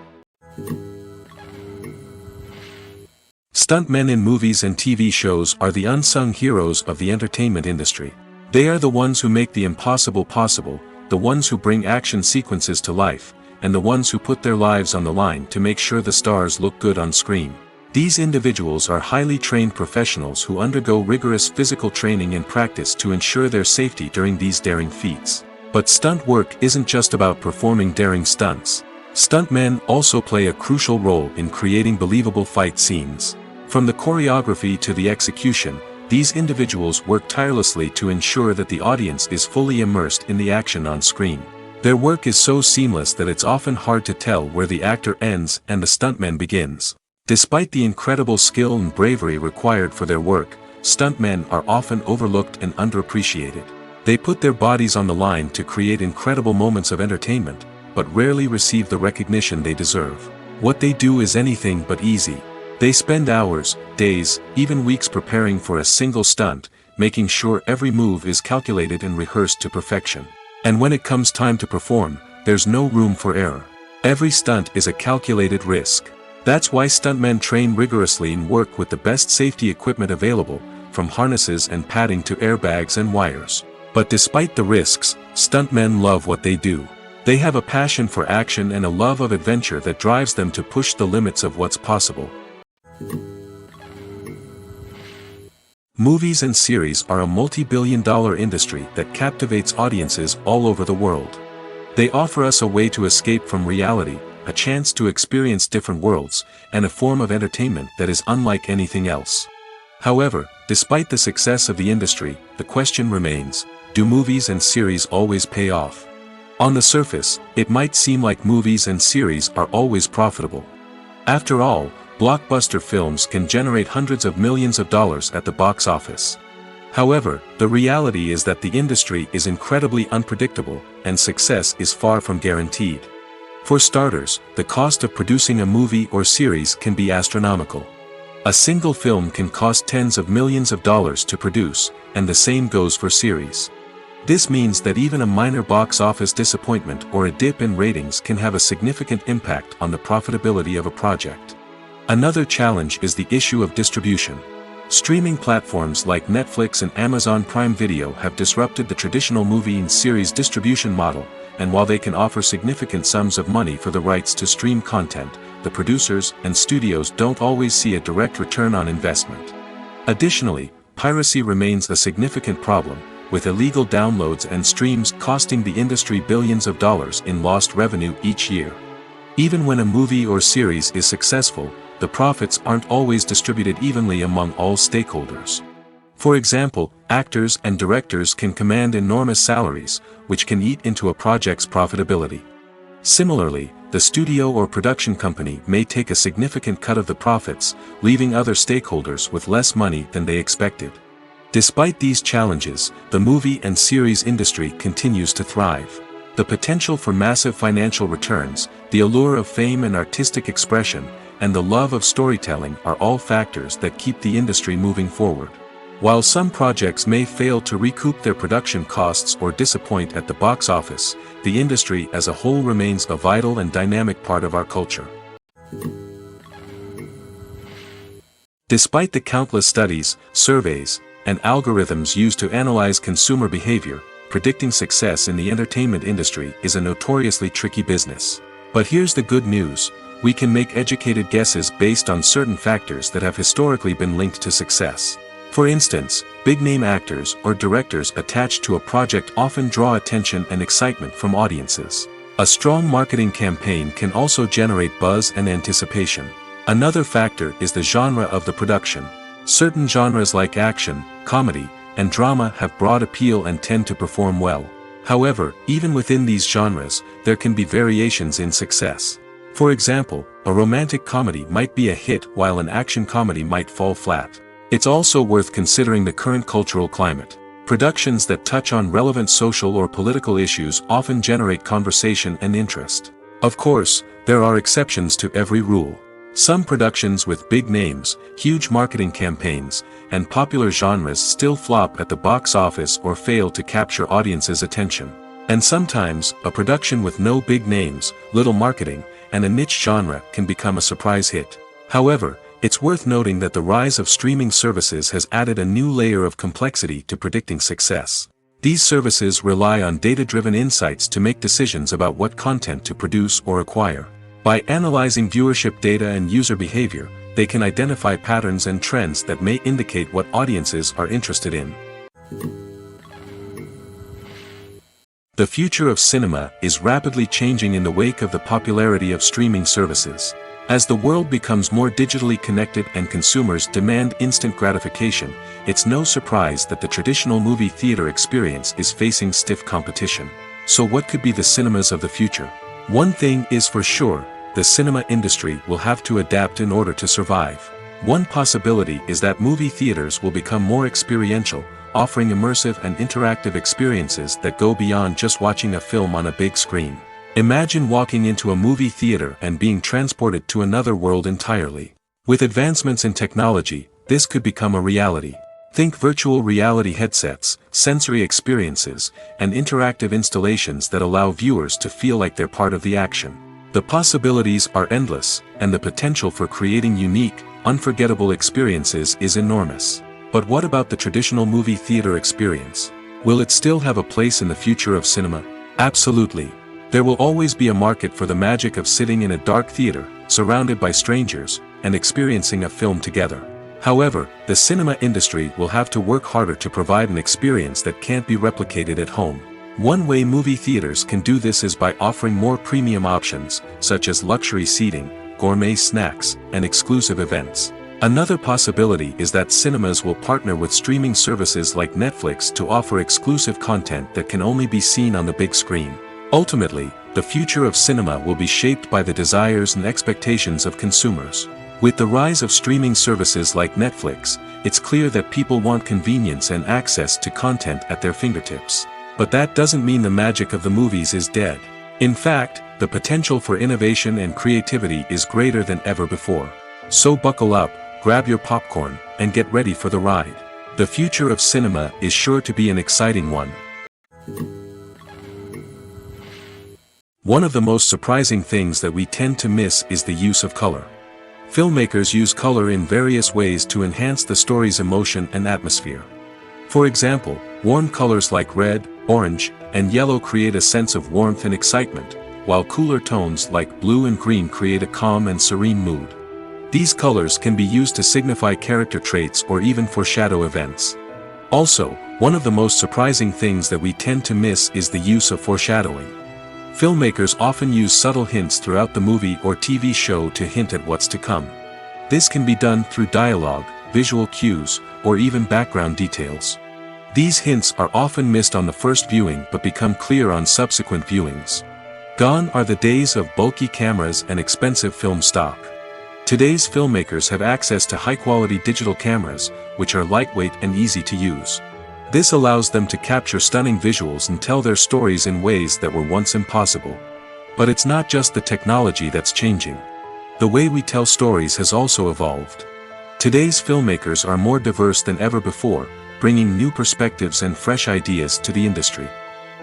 Stuntmen in movies and TV shows are the unsung heroes of the entertainment industry. They are the ones who make the impossible possible, the ones who bring action sequences to life, and the ones who put their lives on the line to make sure the stars look good on screen. These individuals are highly trained professionals who undergo rigorous physical training and practice to ensure their safety during these daring feats. But stunt work isn't just about performing daring stunts. Stuntmen also play a crucial role in creating believable fight scenes. From the choreography to the execution, these individuals work tirelessly to ensure that the audience is fully immersed in the action on screen. Their work is so seamless that it's often hard to tell where the actor ends and the stuntman begins. Despite the incredible skill and bravery required for their work, stuntmen are often overlooked and underappreciated. They put their bodies on the line to create incredible moments of entertainment, but rarely receive the recognition they deserve. What they do is anything but easy. They spend hours, days, even weeks preparing for a single stunt, making sure every move is calculated and rehearsed to perfection. And when it comes time to perform, there's no room for error. Every stunt is a calculated risk. That's why stuntmen train rigorously and work with the best safety equipment available, from harnesses and padding to airbags and wires. But despite the risks, stuntmen love what they do. They have a passion for action and a love of adventure that drives them to push the limits of what's possible. Movies and series are a multi-billion-dollar industry that captivates audiences all over the world. They offer us a way to escape from reality, a chance to experience different worlds, and a form of entertainment that is unlike anything else. However, despite the success of the industry, the question remains, do movies and series always pay off? On the surface, it might seem like movies and series are always profitable. After all, blockbuster films can generate hundreds of millions of dollars at the box office. However, the reality is that the industry is incredibly unpredictable, and success is far from guaranteed. For starters, the cost of producing a movie or series can be astronomical. A single film can cost tens of millions of dollars to produce, and the same goes for series. This means that even a minor box office disappointment or a dip in ratings can have a significant impact on the profitability of a project. Another challenge is the issue of distribution. Streaming platforms like Netflix and Amazon Prime Video have disrupted the traditional movie and series distribution model, and while they can offer significant sums of money for the rights to stream content, the producers and studios don't always see a direct return on investment. Additionally, piracy remains a significant problem, with illegal downloads and streams costing the industry billions of dollars in lost revenue each year. Even when a movie or series is successful, the profits aren't always distributed evenly among all stakeholders. For example, actors and directors can command enormous salaries, which can eat into a project's profitability. Similarly, the studio or production company may take a significant cut of the profits, leaving other stakeholders with less money than they expected. Despite these challenges, the movie and series industry continues to thrive. The potential for massive financial returns, the allure of fame and artistic expression, and the love of storytelling are all factors that keep the industry moving forward. While some projects may fail to recoup their production costs or disappoint at the box office, the industry as a whole remains a vital and dynamic part of our culture. Despite the countless studies, surveys, and algorithms used to analyze consumer behavior, predicting success in the entertainment industry is a notoriously tricky business. But here's the good news: we can make educated guesses based on certain factors that have historically been linked to success. For instance, big-name actors or directors attached to a project often draw attention and excitement from audiences. A strong marketing campaign can also generate buzz and anticipation. Another factor is the genre of the production. Certain genres like action, comedy, and drama have broad appeal and tend to perform well. However, even within these genres, there can be variations in success. For example, a romantic comedy might be a hit while an action comedy might fall flat. It's also worth considering the current cultural climate. Productions that touch on relevant social or political issues often generate conversation and interest. Of course, there are exceptions to every rule. Some productions with big names, huge marketing campaigns, and popular genres still flop at the box office or fail to capture audiences' attention. And sometimes, a production with no big names, little marketing, and a niche genre can become a surprise hit. However, It's worth noting that the rise of streaming services has added a new layer of complexity to predicting success. These services rely on data-driven insights to make decisions about what content to produce or acquire. By analyzing viewership data and user behavior, they can identify patterns and trends that may indicate what audiences are interested in. The future of cinema is rapidly changing in the wake of the popularity of streaming services. As the world becomes more digitally connected and consumers demand instant gratification, it's no surprise that the traditional movie theater experience is facing stiff competition. So what could be the cinemas of the future? One thing is for sure, the cinema industry will have to adapt in order to survive. One possibility is that movie theaters will become more experiential, offering immersive and interactive experiences that go beyond just watching a film on a big screen. Imagine walking into a movie theater and being transported to another world entirely. With advancements in technology, this could become a reality. Think virtual reality headsets, sensory experiences, and interactive installations that allow viewers to feel like they're part of the action. The possibilities are endless, and the potential for creating unique, unforgettable experiences is enormous. But what about the traditional movie theater experience? Will it still have a place in the future of cinema? Absolutely. There will always be a market for the magic of sitting in a dark theater, surrounded by strangers, and experiencing a film together. However, the cinema industry will have to work harder to provide an experience that can't be replicated at home. One way movie theaters can do this is by offering more premium options, such as luxury seating, gourmet snacks, and exclusive events. Another possibility is that cinemas will partner with streaming services like Netflix to offer exclusive content that can only be seen on the big screen. Ultimately, the future of cinema will be shaped by the desires and expectations of consumers. With the rise of streaming services like Netflix, it's clear that people want convenience and access to content at their fingertips. But that doesn't mean the magic of the movies is dead. In fact, the potential for innovation and creativity is greater than ever before. So buckle up, grab your popcorn, and get ready for the ride. The future of cinema is sure to be an exciting one. One of the most surprising things that we tend to miss is the use of color. Filmmakers use color in various ways to enhance the story's emotion and atmosphere. For example, warm colors like red, orange, and yellow create a sense of warmth and excitement, while cooler tones like blue and green create a calm and serene mood. These colors can be used to signify character traits or even foreshadow events. Also, one of the most surprising things that we tend to miss is the use of foreshadowing. Filmmakers often use subtle hints throughout the movie or TV show to hint at what's to come. This can be done through dialogue, visual cues, or even background details. These hints are often missed on the first viewing but become clear on subsequent viewings. Gone are the days of bulky cameras and expensive film stock. Today's filmmakers have access to high-quality digital cameras, which are lightweight and easy to use. This allows them to capture stunning visuals and tell their stories in ways that were once impossible. But it's not just the technology that's changing. The way we tell stories has also evolved. Today's filmmakers are more diverse than ever before, bringing new perspectives and fresh ideas to the industry.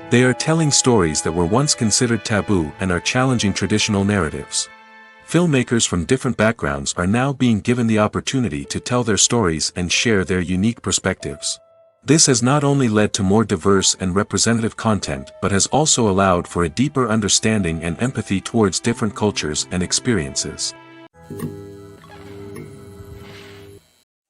They are telling stories that were once considered taboo and are challenging traditional narratives. Filmmakers from different backgrounds are now being given the opportunity to tell their stories and share their unique perspectives. This has not only led to more diverse and representative content but has also allowed for a deeper understanding and empathy towards different cultures and experiences.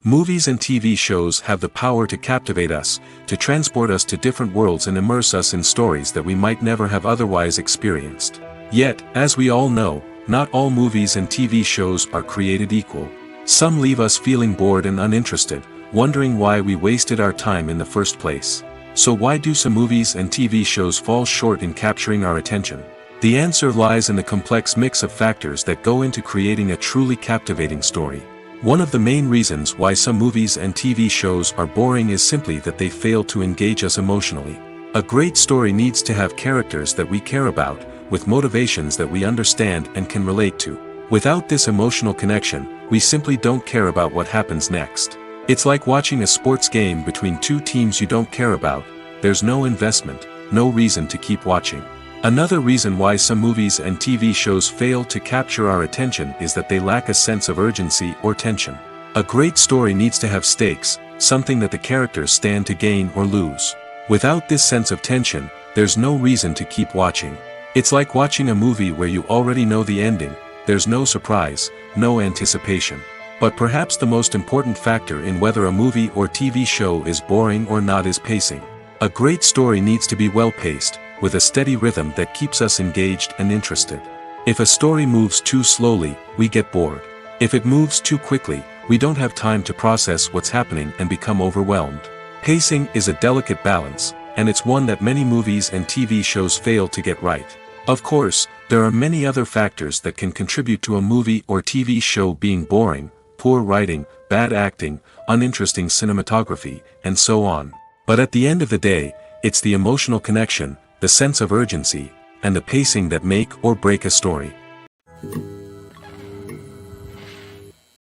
Movies and TV shows have the power to captivate us, to transport us to different worlds and immerse us in stories that we might never have otherwise experienced. Yet, as we all know, not all movies and TV shows are created equal. Some leave us feeling bored and uninterested, wondering why we wasted our time in the first place. So why do some movies and TV shows fall short in capturing our attention? The answer lies in the complex mix of factors that go into creating a truly captivating story. One of the main reasons why some movies and TV shows are boring is simply that they fail to engage us emotionally. A great story needs to have characters that we care about, with motivations that we understand and can relate to. Without this emotional connection, we simply don't care about what happens next. It's like watching a sports game between two teams you don't care about. There's no investment, no reason to keep watching. Another reason why some movies and TV shows fail to capture our attention is that they lack a sense of urgency or tension. A great story needs to have stakes, something that the characters stand to gain or lose. Without this sense of tension, there's no reason to keep watching. It's like watching a movie where you already know the ending, there's no surprise, no anticipation. But perhaps the most important factor in whether a movie or TV show is boring or not is pacing. A great story needs to be well-paced, with a steady rhythm that keeps us engaged and interested. If a story moves too slowly, we get bored. If it moves too quickly, we don't have time to process what's happening and become overwhelmed. Pacing is a delicate balance, and it's one that many movies and TV shows fail to get right. Of course, there are many other factors that can contribute to a movie or TV show being boring: poor writing, bad acting, uninteresting cinematography, and so on. But at the end of the day, it's the emotional connection, the sense of urgency, and the pacing that make or break a story.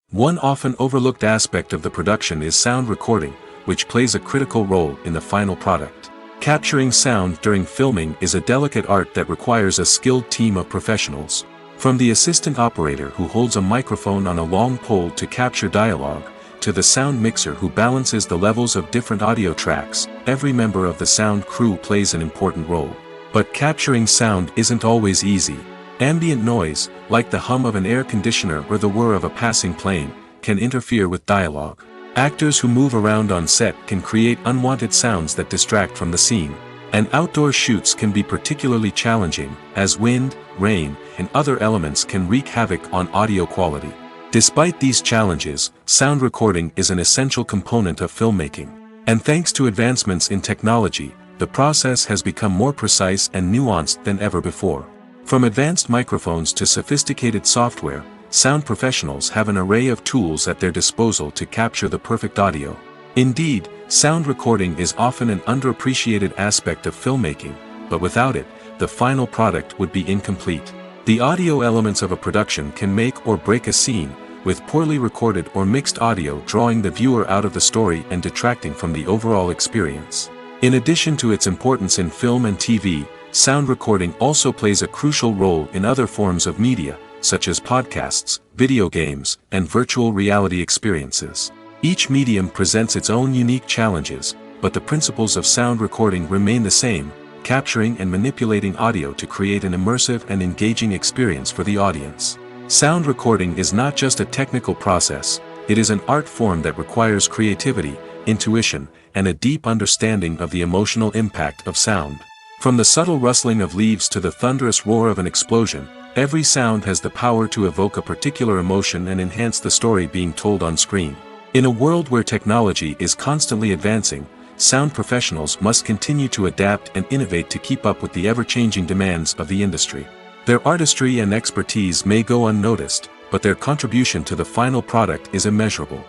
One often overlooked aspect of the production is sound recording, which plays a critical role in the final product. Capturing sound during filming is a delicate art that requires a skilled team of professionals. From the assistant operator who holds a microphone on a long pole to capture dialogue, to the sound mixer who balances the levels of different audio tracks, every member of the sound crew plays an important role. But capturing sound isn't always easy. Ambient noise, like the hum of an air conditioner or the whir of a passing plane, can interfere with dialogue. Actors who move around on set can create unwanted sounds that distract from the scene. And outdoor shoots can be particularly challenging, as wind, rain, and other elements can wreak havoc on audio quality. Despite these challenges, sound recording is an essential component of filmmaking. And thanks to advancements in technology, the process has become more precise and nuanced than ever before. From advanced microphones to sophisticated software, sound professionals have an array of tools at their disposal to capture the perfect audio. Indeed, sound recording is often an underappreciated aspect of filmmaking, but without it, the final product would be incomplete. The audio elements of a production can make or break a scene, with poorly recorded or mixed audio drawing the viewer out of the story and detracting from the overall experience. In addition to its importance in film and TV, sound recording also plays a crucial role in other forms of media, such as podcasts, video games, and virtual reality experiences. Each medium presents its own unique challenges, but the principles of sound recording remain the same: capturing and manipulating audio to create an immersive and engaging experience for the audience. Sound recording is not just a technical process, it is an art form that requires creativity, intuition, and a deep understanding of the emotional impact of sound. From the subtle rustling of leaves to the thunderous roar of an explosion, every sound has the power to evoke a particular emotion and enhance the story being told on screen. In a world where technology is constantly advancing, sound professionals must continue to adapt and innovate to keep up with the ever-changing demands of the industry. Their artistry and expertise may go unnoticed, but their contribution to the final product is immeasurable.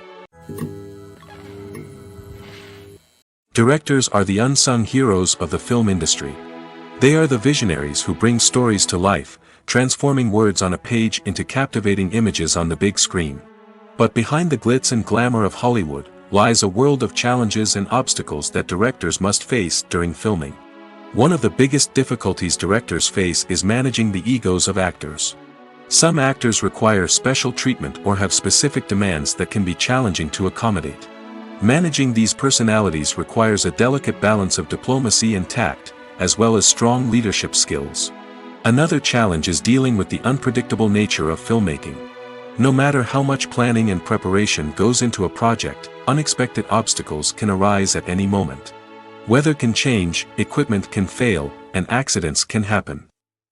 Directors are the unsung heroes of the film industry. They are the visionaries who bring stories to life, transforming words on a page into captivating images on the big screen. But behind the glitz and glamour of Hollywood lies a world of challenges and obstacles that directors must face during filming. One of the biggest difficulties directors face is managing the egos of actors. Some actors require special treatment or have specific demands that can be challenging to accommodate. Managing these personalities requires a delicate balance of diplomacy and tact, as well as strong leadership skills. Another challenge is dealing with the unpredictable nature of filmmaking. No matter how much planning and preparation goes into a project, unexpected obstacles can arise at any moment. Weather can change, equipment can fail, and accidents can happen.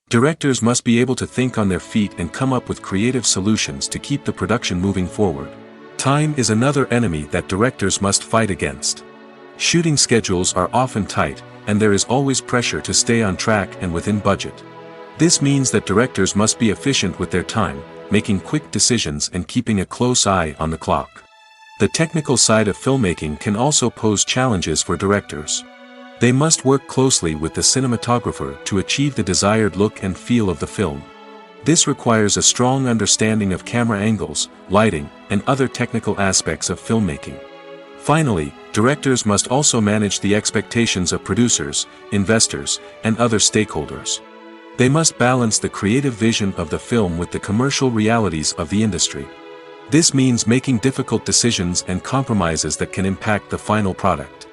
Directors must be able to think on their feet and come up with creative solutions to keep the production moving forward. Time is another enemy that directors must fight against. Shooting schedules are often tight, and there is always pressure to stay on track and within budget. This means that directors must be efficient with their time, making quick decisions and keeping a close eye on the clock. The technical side of filmmaking can also pose challenges for directors. They must work closely with the cinematographer to achieve the desired look and feel of the film. This requires a strong understanding of camera angles, lighting, and other technical aspects of filmmaking. Finally, directors must also manage the expectations of producers, investors, and other stakeholders. They must balance the creative vision of the film with the commercial realities of the industry. This means making difficult decisions and compromises that can impact the final product.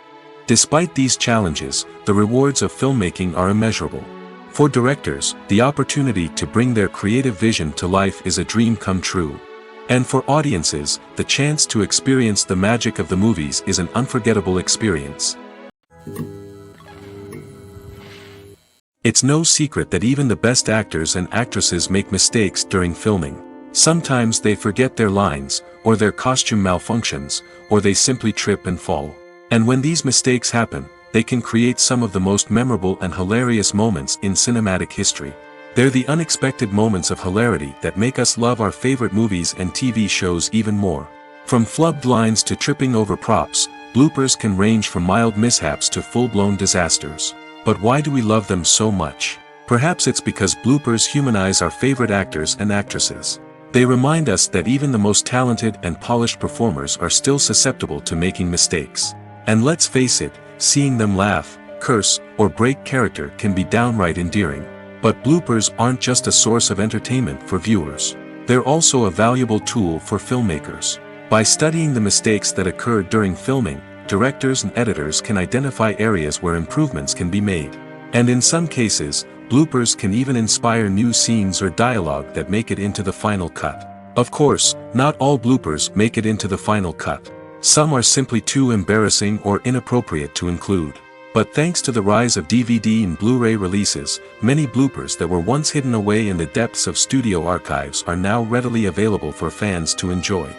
Despite these challenges, the rewards of filmmaking are immeasurable. For directors, the opportunity to bring their creative vision to life is a dream come true. And for audiences, the chance to experience the magic of the movies is an unforgettable experience. It's no secret that even the best actors and actresses make mistakes during filming. Sometimes they forget their lines, or their costume malfunctions, or they simply trip and fall. And when these mistakes happen, they can create some of the most memorable and hilarious moments in cinematic history. They're the unexpected moments of hilarity that make us love our favorite movies and TV shows even more. From flubbed lines to tripping over props, bloopers can range from mild mishaps to full-blown disasters. But why do we love them so much? Perhaps it's because bloopers humanize our favorite actors and actresses. They remind us that even the most talented and polished performers are still susceptible to making mistakes. And let's face it, seeing them laugh, curse, or break character can be downright endearing. But bloopers aren't just a source of entertainment for viewers. They're also a valuable tool for filmmakers. By studying the mistakes that occurred during filming, directors and editors can identify areas where improvements can be made. And in some cases, bloopers can even inspire new scenes or dialogue that make it into the final cut. Of course, not all bloopers make it into the final cut. Some are simply too embarrassing or inappropriate to include. But thanks to the rise of DVD and Blu-ray releases, many bloopers that were once hidden away in the depths of studio archives are now readily available for fans to enjoy.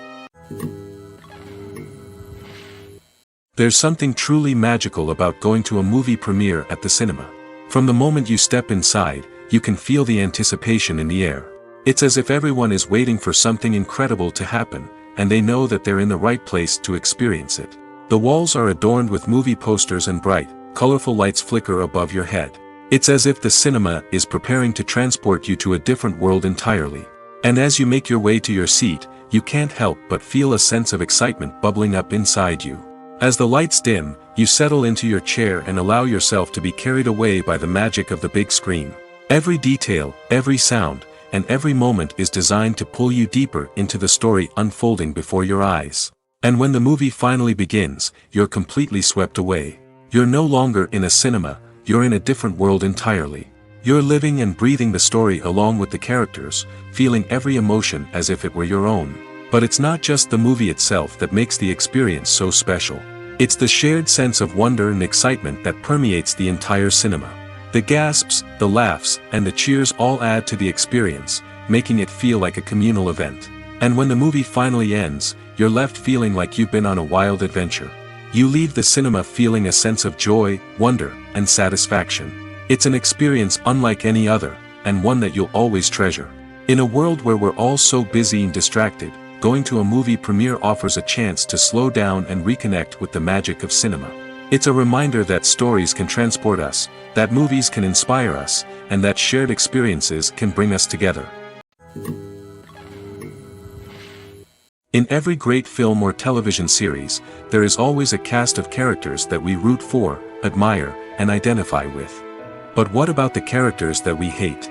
There's something truly magical about going to a movie premiere at the cinema. From the moment you step inside, you can feel the anticipation in the air. It's as if everyone is waiting for something incredible to happen, and they know that they're in the right place to experience it. The walls are adorned with movie posters and bright, colorful lights flicker above your head. It's as if the cinema is preparing to transport you to a different world entirely. And as you make your way to your seat, you can't help but feel a sense of excitement bubbling up inside you. As the lights dim, you settle into your chair and allow yourself to be carried away by the magic of the big screen. Every detail, every sound, and every moment is designed to pull you deeper into the story unfolding before your eyes. And when the movie finally begins, you're completely swept away. You're no longer in a cinema, you're in a different world entirely. You're living and breathing the story along with the characters, feeling every emotion as if it were your own. But it's not just the movie itself that makes the experience so special. It's the shared sense of wonder and excitement that permeates the entire cinema. The gasps, the laughs, and the cheers all add to the experience, making it feel like a communal event. And when the movie finally ends, you're left feeling like you've been on a wild adventure. You leave the cinema feeling a sense of joy, wonder, and satisfaction. It's an experience unlike any other, and one that you'll always treasure. In a world where we're all so busy and distracted, going to a movie premiere offers a chance to slow down and reconnect with the magic of cinema. It's a reminder that stories can transport us, that movies can inspire us, and that shared experiences can bring us together. In every great film or television series, there is always a cast of characters that we root for, admire, and identify with. But what about the characters that we hate?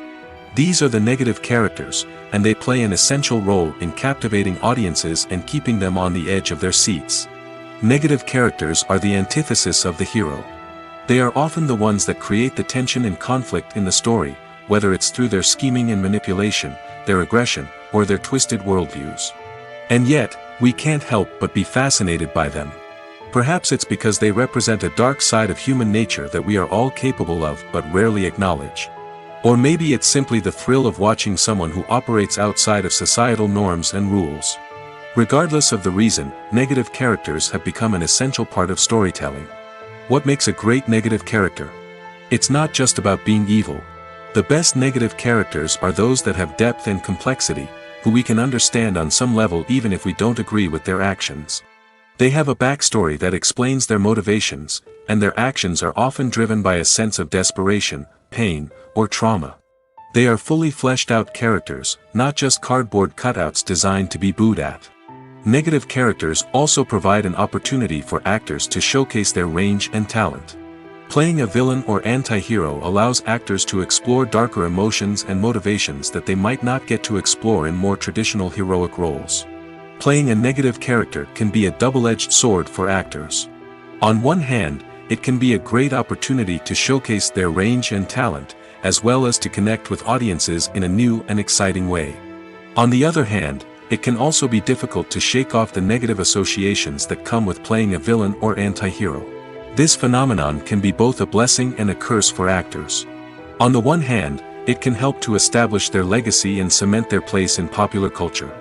These are the negative characters, and they play an essential role in captivating audiences and keeping them on the edge of their seats. Negative characters are the antithesis of the hero. They are often the ones that create the tension and conflict in the story, whether it's through their scheming and manipulation, their aggression, or their twisted worldviews. And yet, we can't help but be fascinated by them. Perhaps it's because they represent a dark side of human nature that we are all capable of but rarely acknowledge. Or maybe it's simply the thrill of watching someone who operates outside of societal norms and rules. Regardless of the reason, negative characters have become an essential part of storytelling. What makes a great negative character? It's not just about being evil. The best negative characters are those that have depth and complexity, who we can understand on some level even if we don't agree with their actions. They have a backstory that explains their motivations, and their actions are often driven by a sense of desperation, pain, or trauma. They are fully fleshed out characters, not just cardboard cutouts designed to be booed at. Negative characters also provide an opportunity for actors to showcase their range and talent. Playing a villain or anti-hero allows actors to explore darker emotions and motivations that they might not get to explore in more traditional heroic roles. Playing a negative character can be a double-edged sword for actors. On one hand, it can be a great opportunity to showcase their range and talent, as well as to connect with audiences in a new and exciting way. On the other hand, it can also be difficult to shake off the negative associations that come with playing a villain or anti-hero. This phenomenon can be both a blessing and a curse for actors. On the one hand, it can help to establish their legacy and cement their place in popular culture.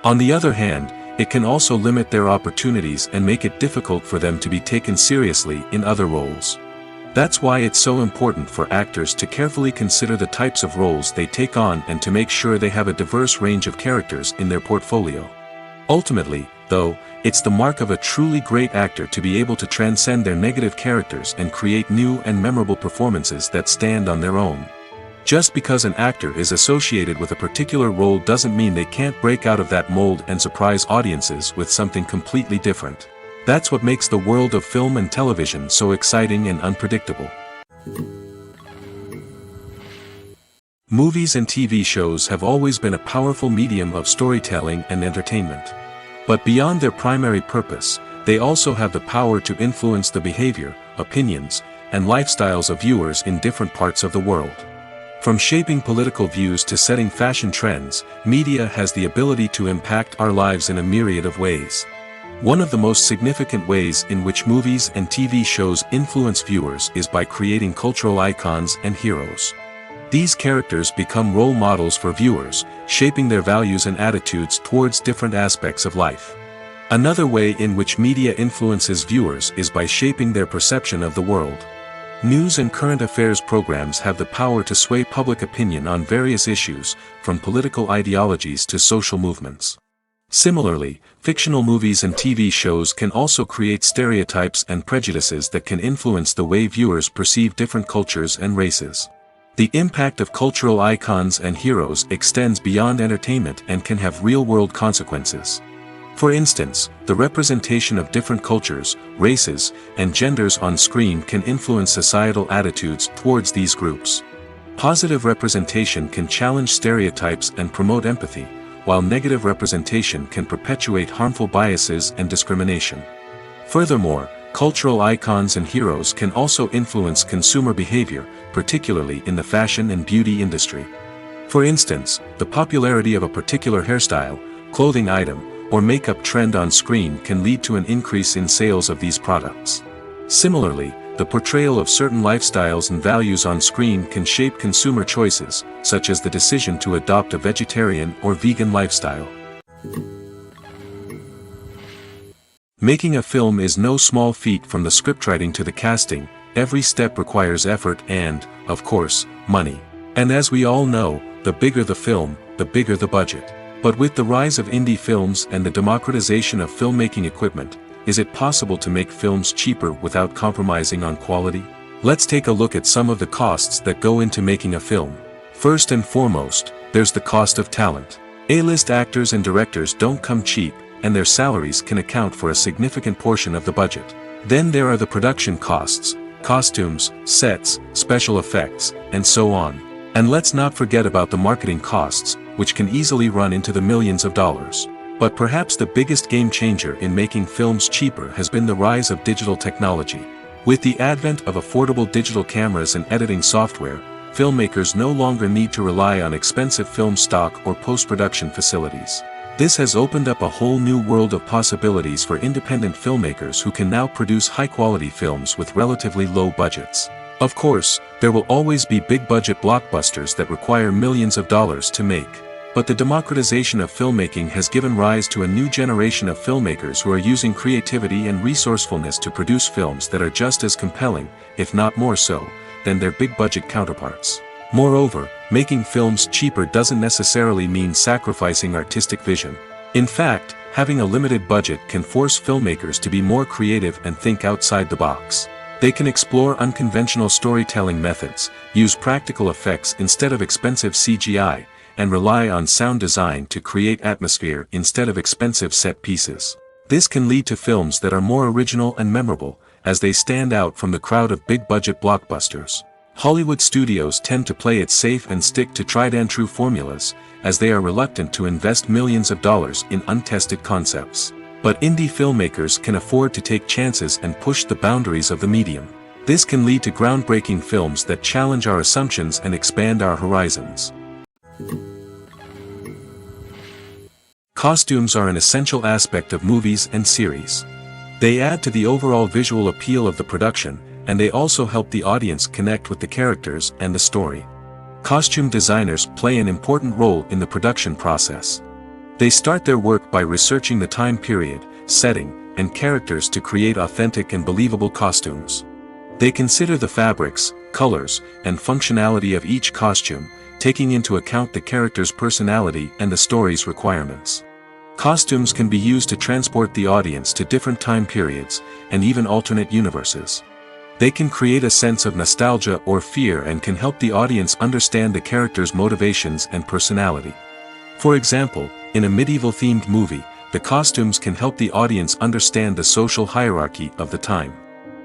On the other hand, it can also limit their opportunities and make it difficult for them to be taken seriously in other roles. That's why it's so important for actors to carefully consider the types of roles they take on and to make sure they have a diverse range of characters in their portfolio. Ultimately, though, it's the mark of a truly great actor to be able to transcend their negative characters and create new and memorable performances that stand on their own. Just because an actor is associated with a particular role doesn't mean they can't break out of that mold and surprise audiences with something completely different. That's what makes the world of film and television so exciting and unpredictable. Movies and TV shows have always been a powerful medium of storytelling and entertainment. But beyond their primary purpose, they also have the power to influence the behavior, opinions, and lifestyles of viewers in different parts of the world. From shaping political views to setting fashion trends, media has the ability to impact our lives in a myriad of ways. One of the most significant ways in which movies and TV shows influence viewers is by creating cultural icons and heroes. These characters become role models for viewers, shaping their values and attitudes towards different aspects of life. Another way in which media influences viewers is by shaping their perception of the world. News and current affairs programs have the power to sway public opinion on various issues, from political ideologies to social movements. Similarly, fictional movies and TV shows can also create stereotypes and prejudices that can influence the way viewers perceive different cultures and races. The impact of cultural icons and heroes extends beyond entertainment and can have real-world consequences. For instance, the representation of different cultures, races, and genders on screen can influence societal attitudes towards these groups. Positive representation can challenge stereotypes and promote empathy, while negative representation can perpetuate harmful biases and discrimination. Furthermore, cultural icons and heroes can also influence consumer behavior, particularly in the fashion and beauty industry. For instance, the popularity of a particular hairstyle, clothing item, or makeup trend on screen can lead to an increase in sales of these products. Similarly, the portrayal of certain lifestyles and values on screen can shape consumer choices, such as the decision to adopt a vegetarian or vegan lifestyle. Making a film is no small feat. From the scriptwriting to the casting, every step requires effort and, of course, money. And as we all know, the bigger the film, the bigger the budget. But with the rise of indie films and the democratization of filmmaking equipment, is it possible to make films cheaper without compromising on quality? Let's take a look at some of the costs that go into making a film. First and foremost, there's the cost of talent. A-list actors and directors don't come cheap, and their salaries can account for a significant portion of the budget. Then there are the production costs, costumes, sets, special effects, and so on. And let's not forget about the marketing costs, which can easily run into the millions of dollars. But perhaps the biggest game changer in making films cheaper has been the rise of digital technology. With the advent of affordable digital cameras and editing software, filmmakers no longer need to rely on expensive film stock or post-production facilities. This has opened up a whole new world of possibilities for independent filmmakers who can now produce high-quality films with relatively low budgets. Of course, there will always be big-budget blockbusters that require millions of dollars to make. But the democratization of filmmaking has given rise to a new generation of filmmakers who are using creativity and resourcefulness to produce films that are just as compelling, if not more so, than their big-budget counterparts. Moreover, making films cheaper doesn't necessarily mean sacrificing artistic vision. In fact, having a limited budget can force filmmakers to be more creative and think outside the box. They can explore unconventional storytelling methods, use practical effects instead of expensive CGI, and rely on sound design to create atmosphere instead of expensive set pieces. This can lead to films that are more original and memorable, as they stand out from the crowd of big-budget blockbusters. Hollywood studios tend to play it safe and stick to tried-and-true formulas, as they are reluctant to invest millions of dollars in untested concepts. But indie filmmakers can afford to take chances and push the boundaries of the medium. This can lead to groundbreaking films that challenge our assumptions and expand our horizons. Costumes are an essential aspect of movies and series. They add to the overall visual appeal of the production, and they also help the audience connect with the characters and the story. Costume designers play an important role in the production process. They start their work by researching the time period, setting, and characters to create authentic and believable costumes. They consider the fabrics, colors, and functionality of each costume, taking into account the character's personality and the story's requirements. Costumes can be used to transport the audience to different time periods, and even alternate universes. They can create a sense of nostalgia or fear and can help the audience understand the character's motivations and personality. For example, in a medieval-themed movie, the costumes can help the audience understand the social hierarchy of the time.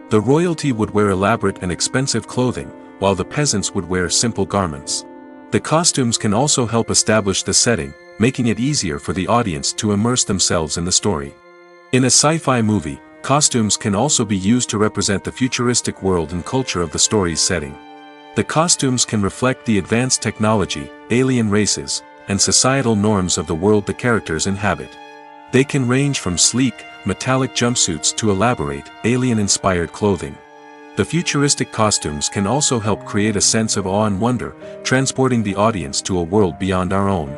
The royalty would wear elaborate and expensive clothing, while the peasants would wear simple garments. The costumes can also help establish the setting, making it easier for the audience to immerse themselves in the story. In a sci-fi movie, costumes can also be used to represent the futuristic world and culture of the story's setting. The costumes can reflect the advanced technology, alien races, and societal norms of the world the characters inhabit. They can range from sleek, metallic jumpsuits to elaborate, alien-inspired clothing. The futuristic costumes can also help create a sense of awe and wonder, transporting the audience to a world beyond our own.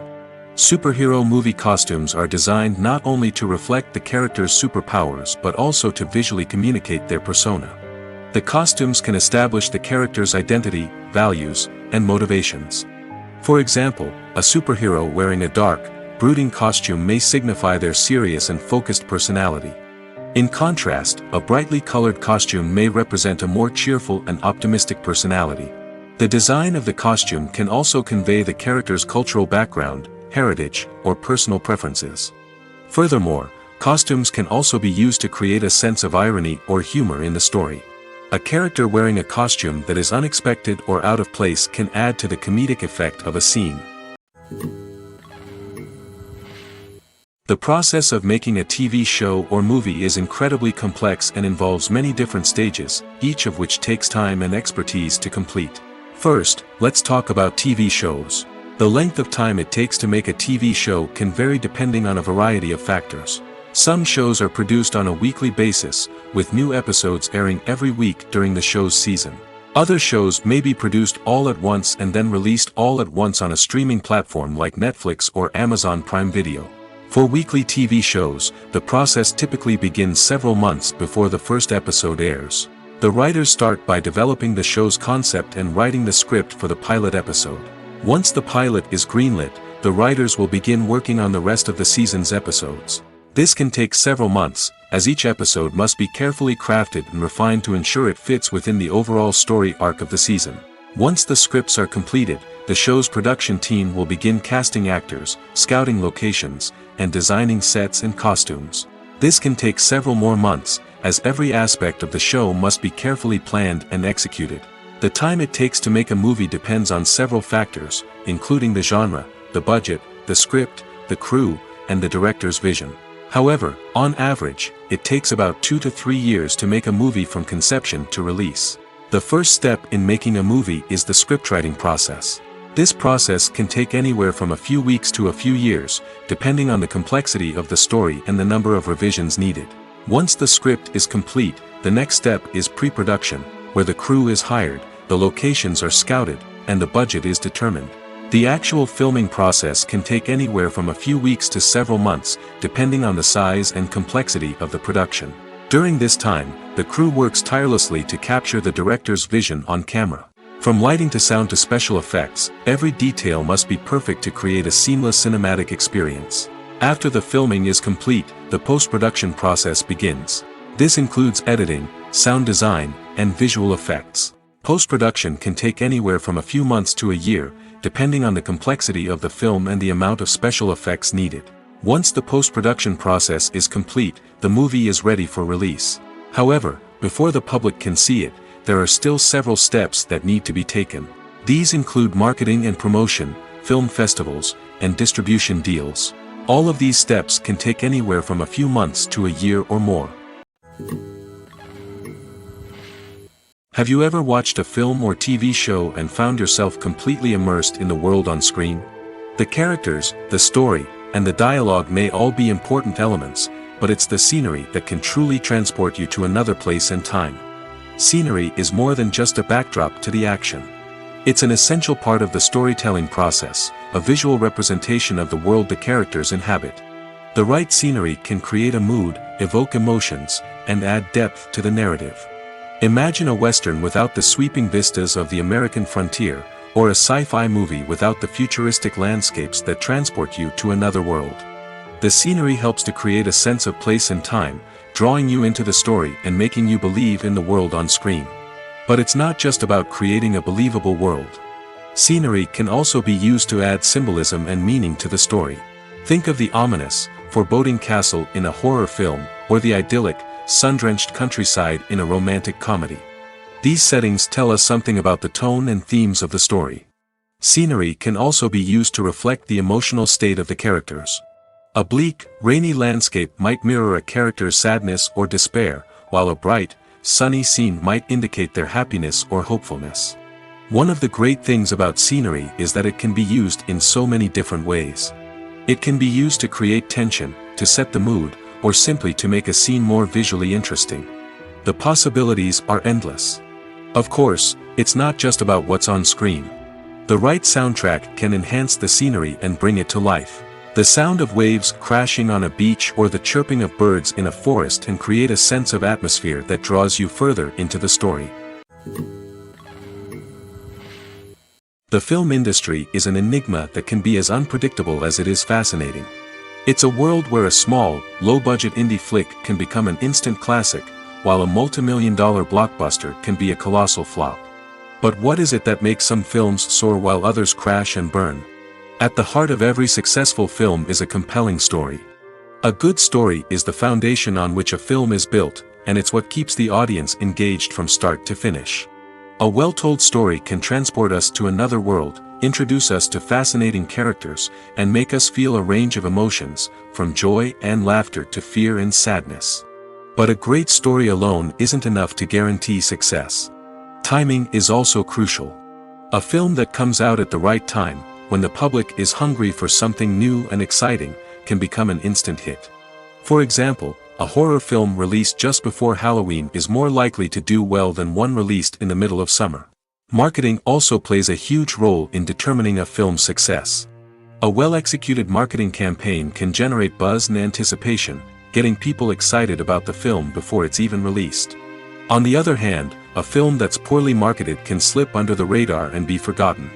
Superhero movie costumes are designed not only to reflect the character's superpowers but also to visually communicate their persona. The costumes can establish the character's identity, values, and motivations. For example, a superhero wearing a dark, brooding costume may signify their serious and focused personality. In contrast, a brightly colored costume may represent a more cheerful and optimistic personality. The design of the costume can also convey the character's cultural background, heritage, or personal preferences. Furthermore, costumes can also be used to create a sense of irony or humor in the story. A character wearing a costume that is unexpected or out of place can add to the comedic effect of a scene. The process of making a TV show or movie is incredibly complex and involves many different stages, each of which takes time and expertise to complete. First, let's talk about TV shows. The length of time it takes to make a TV show can vary depending on a variety of factors. Some shows are produced on a weekly basis, with new episodes airing every week during the show's season. Other shows may be produced all at once and then released all at once on a streaming platform like Netflix or Amazon Prime Video. For weekly TV shows, the process typically begins several months before the first episode airs. The writers start by developing the show's concept and writing the script for the pilot episode. Once the pilot is greenlit, the writers will begin working on the rest of the season's episodes. This can take several months, as each episode must be carefully crafted and refined to ensure it fits within the overall story arc of the season. Once the scripts are completed, the show's production team will begin casting actors, scouting locations, and designing sets and costumes. This can take several more months, as every aspect of the show must be carefully planned and executed. The time it takes to make a movie depends on several factors, including the genre, the budget, the script, the crew, and the director's vision. However, on average, it takes about 2 to 3 years to make a movie from conception to release. The first step in making a movie is the scriptwriting process. This process can take anywhere from a few weeks to a few years, depending on the complexity of the story and the number of revisions needed. Once the script is complete, the next step is pre-production, where the crew is hired, the locations are scouted, and the budget is determined. The actual filming process can take anywhere from a few weeks to several months, depending on the size and complexity of the production. During this time, the crew works tirelessly to capture the director's vision on camera. From lighting to sound to special effects, every detail must be perfect to create a seamless cinematic experience. After the filming is complete, the post-production process begins. This includes editing, sound design, and visual effects. Post-production can take anywhere from a few months to a year, depending on the complexity of the film and the amount of special effects needed. Once the post-production process is complete, the movie is ready for release. However, before the public can see it, there are still several steps that need to be taken. These include marketing and promotion, film festivals, and distribution deals. All of these steps can take anywhere from a few months to a year or more. Have you ever watched a film or TV show and found yourself completely immersed in the world on screen? The characters, the story, and the dialogue may all be important elements, but it's the scenery that can truly transport you to another place and time. Scenery is more than just a backdrop to the action. It's an essential part of the storytelling process, a visual representation of the world the characters inhabit. The right scenery can create a mood, evoke emotions, and add depth to the narrative. Imagine a Western without the sweeping vistas of the American frontier, or a sci-fi movie without the futuristic landscapes that transport you to another world. The scenery helps to create a sense of place and time, drawing you into the story and making you believe in the world on screen. But it's not just about creating a believable world. Scenery can also be used to add symbolism and meaning to the story. Think of the ominous, foreboding castle in a horror film, or the idyllic, sun-drenched countryside in a romantic comedy. These settings tell us something about the tone and themes of the story. Scenery can also be used to reflect the emotional state of the characters. A bleak, rainy landscape might mirror a character's sadness or despair, while a bright, sunny scene might indicate their happiness or hopefulness. One of the great things about scenery is that it can be used in so many different ways. It can be used to create tension, to set the mood, or simply to make a scene more visually interesting. The possibilities are endless. Of course, it's not just about what's on screen. The right soundtrack can enhance the scenery and bring it to life. The sound of waves crashing on a beach or the chirping of birds in a forest can create a sense of atmosphere that draws you further into the story. The film industry is an enigma that can be as unpredictable as it is fascinating. It's a world where a small, low-budget indie flick can become an instant classic, while a multi-million-dollar blockbuster can be a colossal flop. But what is it that makes some films soar while others crash and burn? At the heart of every successful film is a compelling story. A good story is the foundation on which a film is built, and it's what keeps the audience engaged from start to finish. A well-told story can transport us to another world, introduce us to fascinating characters, and make us feel a range of emotions, from joy and laughter to fear and sadness. But a great story alone isn't enough to guarantee success. Timing is also crucial. A film that comes out at the right time, when the public is hungry for something new and exciting, can become an instant hit. For example, a horror film released just before Halloween is more likely to do well than one released in the middle of summer. Marketing also plays a huge role in determining a film's success. A well-executed marketing campaign can generate buzz and anticipation, getting people excited about the film before it's even released. On the other hand, a film that's poorly marketed can slip under the radar and be forgotten.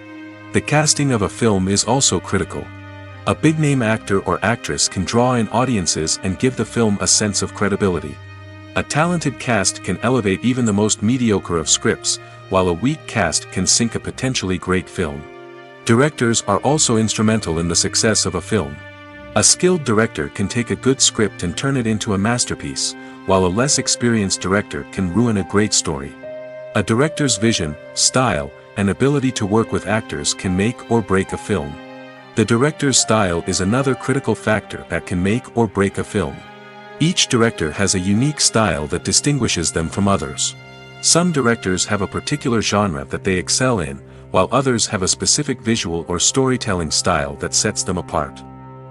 The casting of a film is also critical. A big-name actor or actress can draw in audiences and give the film a sense of credibility. A talented cast can elevate even the most mediocre of scripts, while a weak cast can sink a potentially great film. Directors are also instrumental in the success of a film. A skilled director can take a good script and turn it into a masterpiece, while a less experienced director can ruin a great story. A director's vision, style, and ability to work with actors can make or break a film. The director's style is another critical factor that can make or break a film. Each director has a unique style that distinguishes them from others. Some directors have a particular genre that they excel in, while others have a specific visual or storytelling style that sets them apart.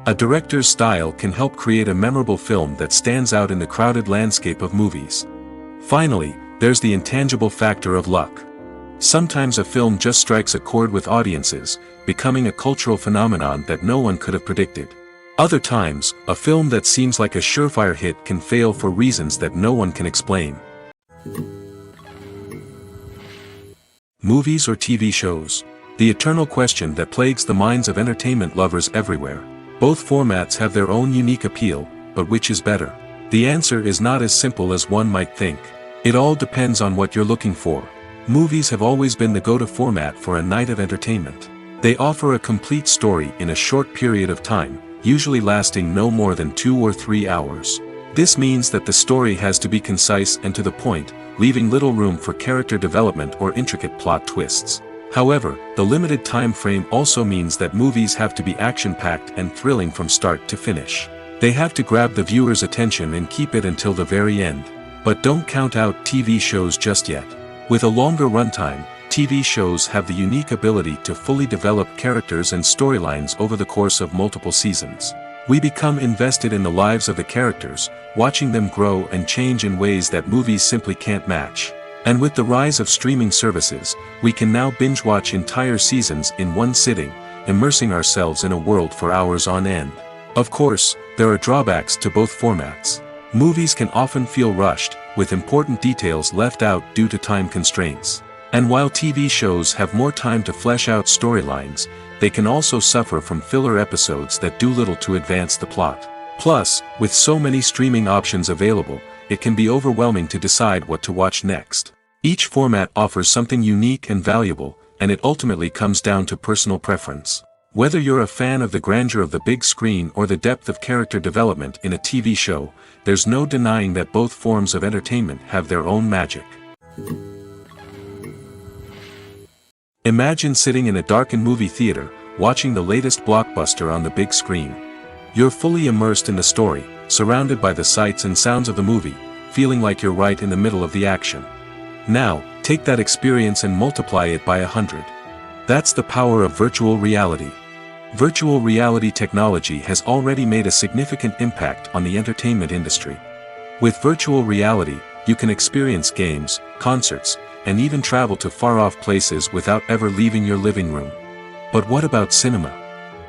A director's style can help create a memorable film that stands out in the crowded landscape of movies. Finally, there's the intangible factor of luck. Sometimes a film just strikes a chord with audiences, becoming a cultural phenomenon that no one could have predicted. Other times, a film that seems like a surefire hit can fail for reasons that no one can explain. Movies or TV shows? The eternal question that plagues the minds of entertainment lovers everywhere. Both formats have their own unique appeal, but which is better? The answer is not as simple as one might think. It all depends on what you're looking for. Movies have always been the go-to format for a night of entertainment. They offer a complete story in a short period of time, usually lasting no more than 2 or 3 hours. This means that the story has to be concise and to the point, leaving little room for character development or intricate plot twists. However, the limited time frame also means that movies have to be action-packed and thrilling from start to finish. They have to grab the viewer's attention and keep it until the very end. But don't count out TV shows just yet. With a longer runtime, TV shows have the unique ability to fully develop characters and storylines over the course of multiple seasons. We become invested in the lives of the characters, watching them grow and change in ways that movies simply can't match. And with the rise of streaming services, we can now binge-watch entire seasons in one sitting, immersing ourselves in a world for hours on end. Of course, there are drawbacks to both formats. Movies can often feel rushed, with important details left out due to time constraints. And while TV shows have more time to flesh out storylines, they can also suffer from filler episodes that do little to advance the plot. Plus, with so many streaming options available, it can be overwhelming to decide what to watch next. Each format offers something unique and valuable, and it ultimately comes down to personal preference. Whether you're a fan of the grandeur of the big screen or the depth of character development in a TV show, there's no denying that both forms of entertainment have their own magic. Imagine sitting in a darkened movie theater, watching the latest blockbuster on the big screen. You're fully immersed in the story, surrounded by the sights and sounds of the movie, feeling like you're right in the middle of the action. Now, take that experience and multiply it by 100. That's the power of virtual reality. Virtual reality technology has already made a significant impact on the entertainment industry. With virtual reality, you can experience games, concerts, and even travel to far-off places without ever leaving your living room. But what about cinema?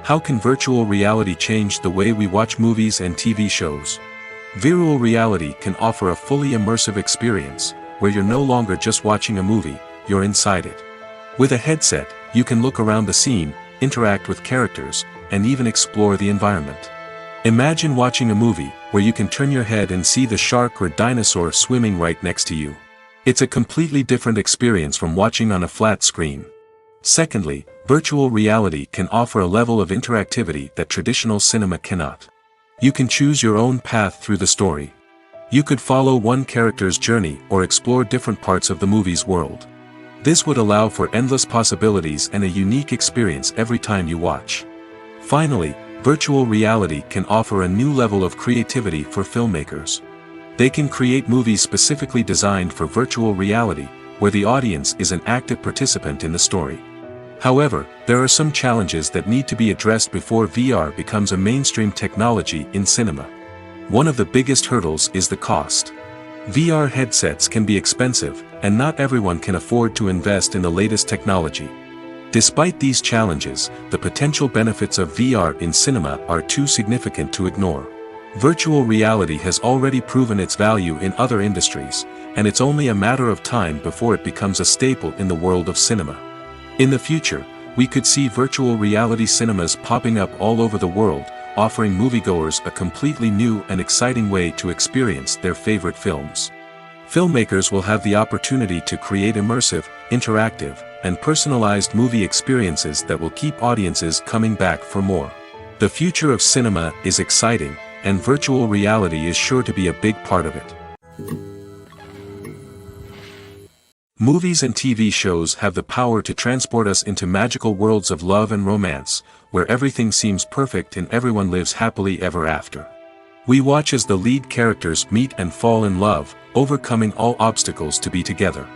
How can virtual reality change the way we watch movies and TV shows? Virtual reality can offer a fully immersive experience, where you're no longer just watching a movie, you're inside it. With a headset, you can look around the scene, interact with characters, and even explore the environment. Imagine watching a movie, where you can turn your head and see the shark or dinosaur swimming right next to you. It's a completely different experience from watching on a flat screen. Secondly, virtual reality can offer a level of interactivity that traditional cinema cannot. You can choose your own path through the story. You could follow one character's journey or explore different parts of the movie's world. This would allow for endless possibilities and a unique experience every time you watch. Finally, virtual reality can offer a new level of creativity for filmmakers. They can create movies specifically designed for virtual reality, where the audience is an active participant in the story. However, there are some challenges that need to be addressed before VR becomes a mainstream technology in cinema. One of the biggest hurdles is the cost. VR headsets can be expensive, and not everyone can afford to invest in the latest technology. Despite these challenges, the potential benefits of VR in cinema are too significant to ignore. Virtual reality has already proven its value in other industries, and it's only a matter of time before it becomes a staple in the world of cinema. In the future, we could see virtual reality cinemas popping up all over the world, offering moviegoers a completely new and exciting way to experience their favorite films. Filmmakers will have the opportunity to create immersive, interactive, and personalized movie experiences that will keep audiences coming back for more. The future of cinema is exciting, and virtual reality is sure to be a big part of it. Movies and TV shows have the power to transport us into magical worlds of love and romance, where everything seems perfect and everyone lives happily ever after. We watch as the lead characters meet and fall in love, overcoming all obstacles to be together.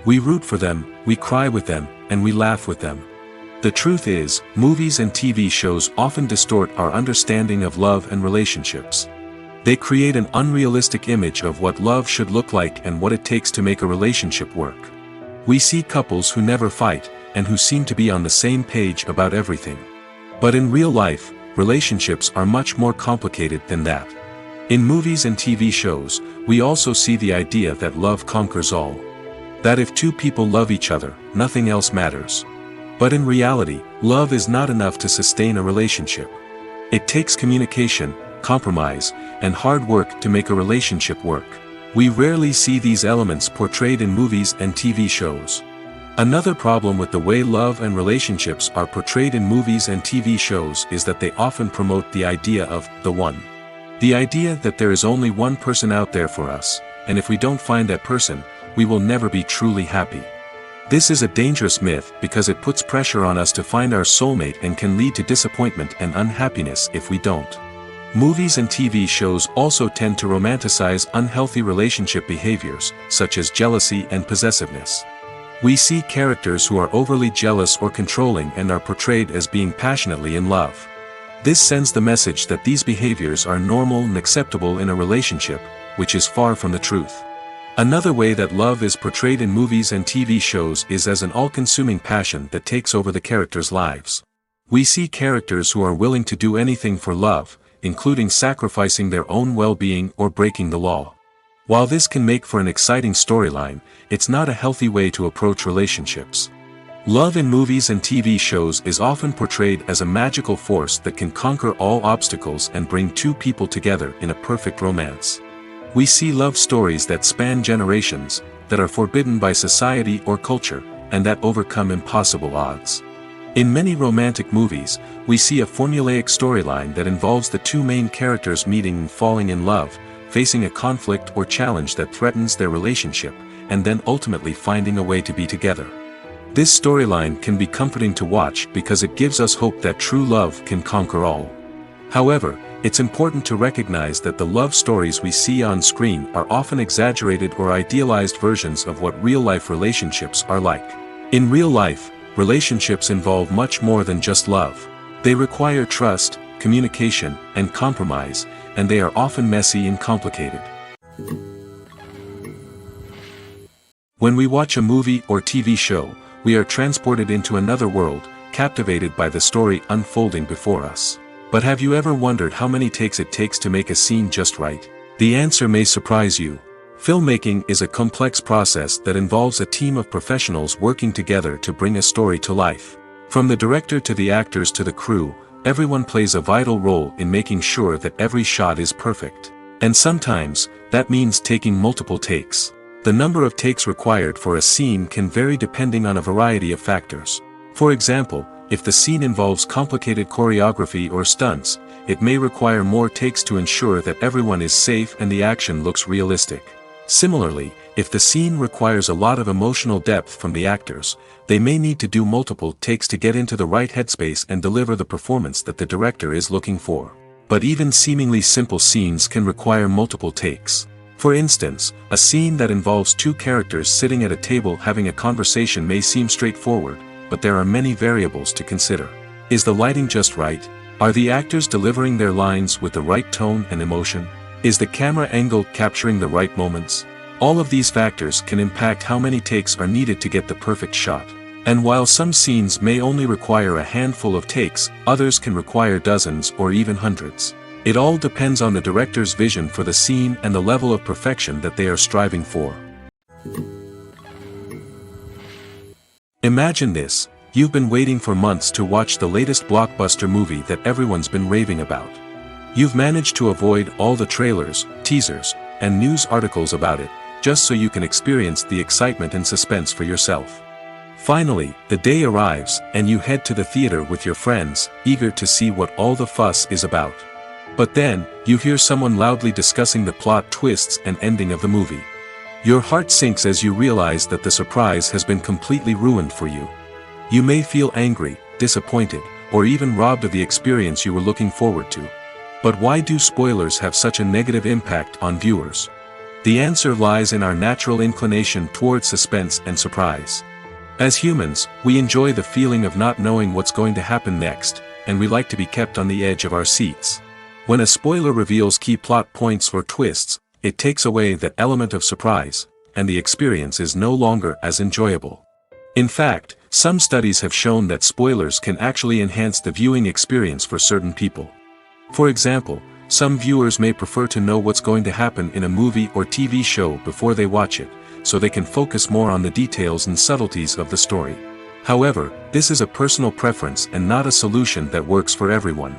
We root for them, we cry with them, and we laugh with them. The truth is, movies and TV shows often distort our understanding of love and relationships. They create an unrealistic image of what love should look like and what it takes to make a relationship work. We see couples who never fight, and who seem to be on the same page about everything. But in real life, relationships are much more complicated than that. In movies and TV shows, we also see the idea that love conquers all. That if two people love each other, nothing else matters. But in reality, love is not enough to sustain a relationship. It takes communication, compromise, and hard work to make a relationship work. We rarely see these elements portrayed in movies and TV shows. Another problem with the way love and relationships are portrayed in movies and TV shows is that they often promote the idea of the one. The idea that there is only one person out there for us, and if we don't find that person, we will never be truly happy. This is a dangerous myth because it puts pressure on us to find our soulmate and can lead to disappointment and unhappiness if we don't. Movies and TV shows also tend to romanticize unhealthy relationship behaviors, such as jealousy and possessiveness. We see characters who are overly jealous or controlling and are portrayed as being passionately in love. This sends the message that these behaviors are normal and acceptable in a relationship, which is far from the truth. Another way that love is portrayed in movies and TV shows is as an all-consuming passion that takes over the characters' lives. We see characters who are willing to do anything for love, including sacrificing their own well-being or breaking the law. While this can make for an exciting storyline, it's not a healthy way to approach relationships. Love in movies and TV shows is often portrayed as a magical force that can conquer all obstacles and bring two people together in a perfect romance. We see love stories that span generations, that are forbidden by society or culture, and that overcome impossible odds. In many romantic movies, we see a formulaic storyline that involves the two main characters meeting and falling in love, facing a conflict or challenge that threatens their relationship, and then ultimately finding a way to be together. This storyline can be comforting to watch because it gives us hope that true love can conquer all. However, it's important to recognize that the love stories we see on screen are often exaggerated or idealized versions of what real-life relationships are like. In real life, relationships involve much more than just love. They require trust, communication, and compromise, and they are often messy and complicated. When we watch a movie or TV show, we are transported into another world, captivated by the story unfolding before us. But have you ever wondered how many takes it takes to make a scene just right? The answer may surprise you. Filmmaking is a complex process that involves a team of professionals working together to bring a story to life. From the director to the actors to the crew, everyone plays a vital role in making sure that every shot is perfect. And sometimes, that means taking multiple takes. The number of takes required for a scene can vary depending on a variety of factors. For example, if the scene involves complicated choreography or stunts, it may require more takes to ensure that everyone is safe and the action looks realistic. Similarly, if the scene requires a lot of emotional depth from the actors, they may need to do multiple takes to get into the right headspace and deliver the performance that the director is looking for. But even seemingly simple scenes can require multiple takes. For instance, a scene that involves two characters sitting at a table having a conversation may seem straightforward, but there are many variables to consider. Is the lighting just right? Are the actors delivering their lines with the right tone and emotion? Is the camera angle capturing the right moments? All of these factors can impact how many takes are needed to get the perfect shot. And while some scenes may only require a handful of takes, others can require dozens or even hundreds. It all depends on the director's vision for the scene and the level of perfection that they are striving for. Imagine this: you've been waiting for months to watch the latest blockbuster movie that everyone's been raving about. You've managed to avoid all the trailers, teasers, and news articles about it, just so you can experience the excitement and suspense for yourself. Finally, the day arrives, and you head to the theater with your friends, eager to see what all the fuss is about. But then, you hear someone loudly discussing the plot twists and ending of the movie. Your heart sinks as you realize that the surprise has been completely ruined for you. You may feel angry, disappointed, or even robbed of the experience you were looking forward to. But why do spoilers have such a negative impact on viewers? The answer lies in our natural inclination toward suspense and surprise. As humans, we enjoy the feeling of not knowing what's going to happen next, and we like to be kept on the edge of our seats. When a spoiler reveals key plot points or twists, it takes away that element of surprise, and the experience is no longer as enjoyable. In fact, some studies have shown that spoilers can actually enhance the viewing experience for certain people. For example, some viewers may prefer to know what's going to happen in a movie or TV show before they watch it, so they can focus more on the details and subtleties of the story. However, this is a personal preference and not a solution that works for everyone.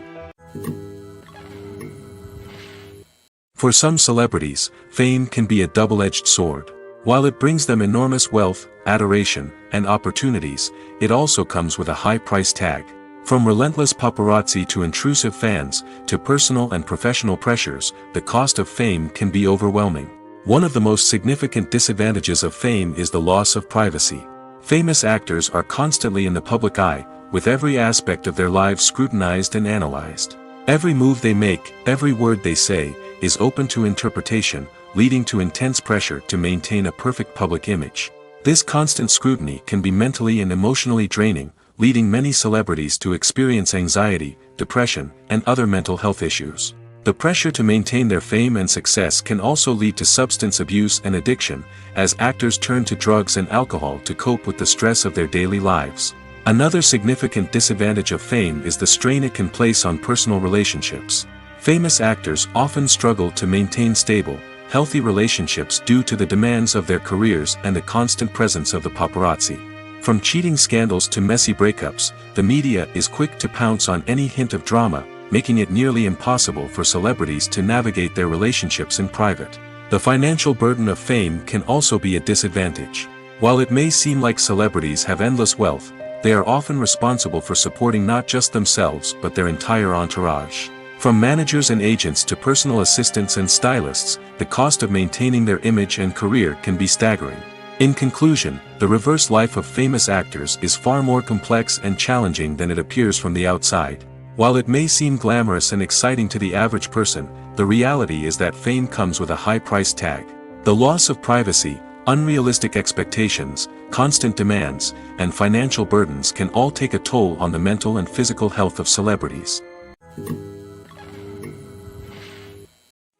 For some celebrities, fame can be a double-edged sword. While it brings them enormous wealth, adoration, and opportunities, it also comes with a high price tag. From relentless paparazzi to intrusive fans, to personal and professional pressures, the cost of fame can be overwhelming. One of the most significant disadvantages of fame is the loss of privacy. Famous actors are constantly in the public eye, with every aspect of their lives scrutinized and analyzed. Every move they make, every word they say, is open to interpretation, leading to intense pressure to maintain a perfect public image. This constant scrutiny can be mentally and emotionally draining, leading many celebrities to experience anxiety, depression, and other mental health issues. The pressure to maintain their fame and success can also lead to substance abuse and addiction, as actors turn to drugs and alcohol to cope with the stress of their daily lives. Another significant disadvantage of fame is the strain it can place on personal relationships. Famous actors often struggle to maintain stable, healthy relationships due to the demands of their careers and the constant presence of the paparazzi. From cheating scandals to messy breakups, the media is quick to pounce on any hint of drama, making it nearly impossible for celebrities to navigate their relationships in private. The financial burden of fame can also be a disadvantage. While it may seem like celebrities have endless wealth, they are often responsible for supporting not just themselves but their entire entourage. From managers and agents to personal assistants and stylists, the cost of maintaining their image and career can be staggering. In conclusion, the reverse life of famous actors is far more complex and challenging than it appears from the outside. While it may seem glamorous and exciting to the average person, the reality is that fame comes with a high price tag. The loss of privacy, unrealistic expectations, constant demands, and financial burdens can all take a toll on the mental and physical health of celebrities.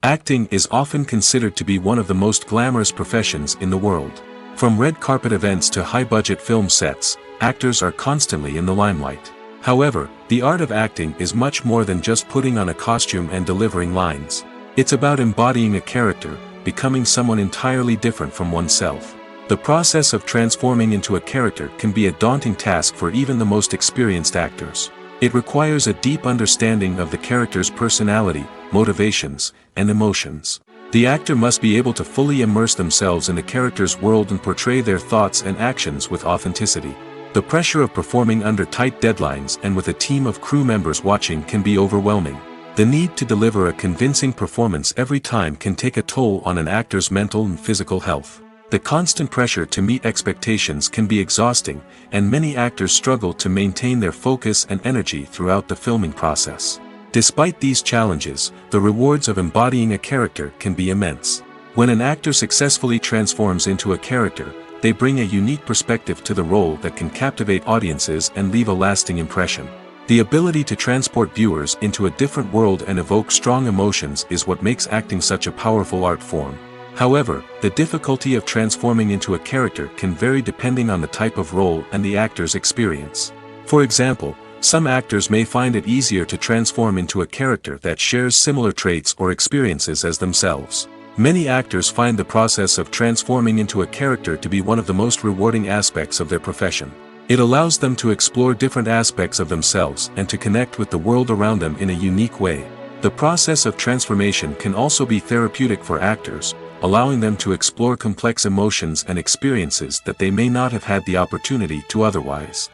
Acting is often considered to be one of the most glamorous professions in the world. From red carpet events to high-budget film sets, actors are constantly in the limelight. However, the art of acting is much more than just putting on a costume and delivering lines. It's about embodying a character, becoming someone entirely different from oneself. The process of transforming into a character can be a daunting task for even the most experienced actors. It requires a deep understanding of the character's personality, motivations, and emotions. The actor must be able to fully immerse themselves in the character's world and portray their thoughts and actions with authenticity. The pressure of performing under tight deadlines and with a team of crew members watching can be overwhelming. The need to deliver a convincing performance every time can take a toll on an actor's mental and physical health. The constant pressure to meet expectations can be exhausting, and many actors struggle to maintain their focus and energy throughout the filming process. Despite these challenges, the rewards of embodying a character can be immense. When an actor successfully transforms into a character, they bring a unique perspective to the role that can captivate audiences and leave a lasting impression. The ability to transport viewers into a different world and evoke strong emotions is what makes acting such a powerful art form. However, the difficulty of transforming into a character can vary depending on the type of role and the actor's experience. For example, some actors may find it easier to transform into a character that shares similar traits or experiences as themselves. Many actors find the process of transforming into a character to be one of the most rewarding aspects of their profession. It allows them to explore different aspects of themselves and to connect with the world around them in a unique way. The process of transformation can also be therapeutic for actors, allowing them to explore complex emotions and experiences that they may not have had the opportunity to otherwise.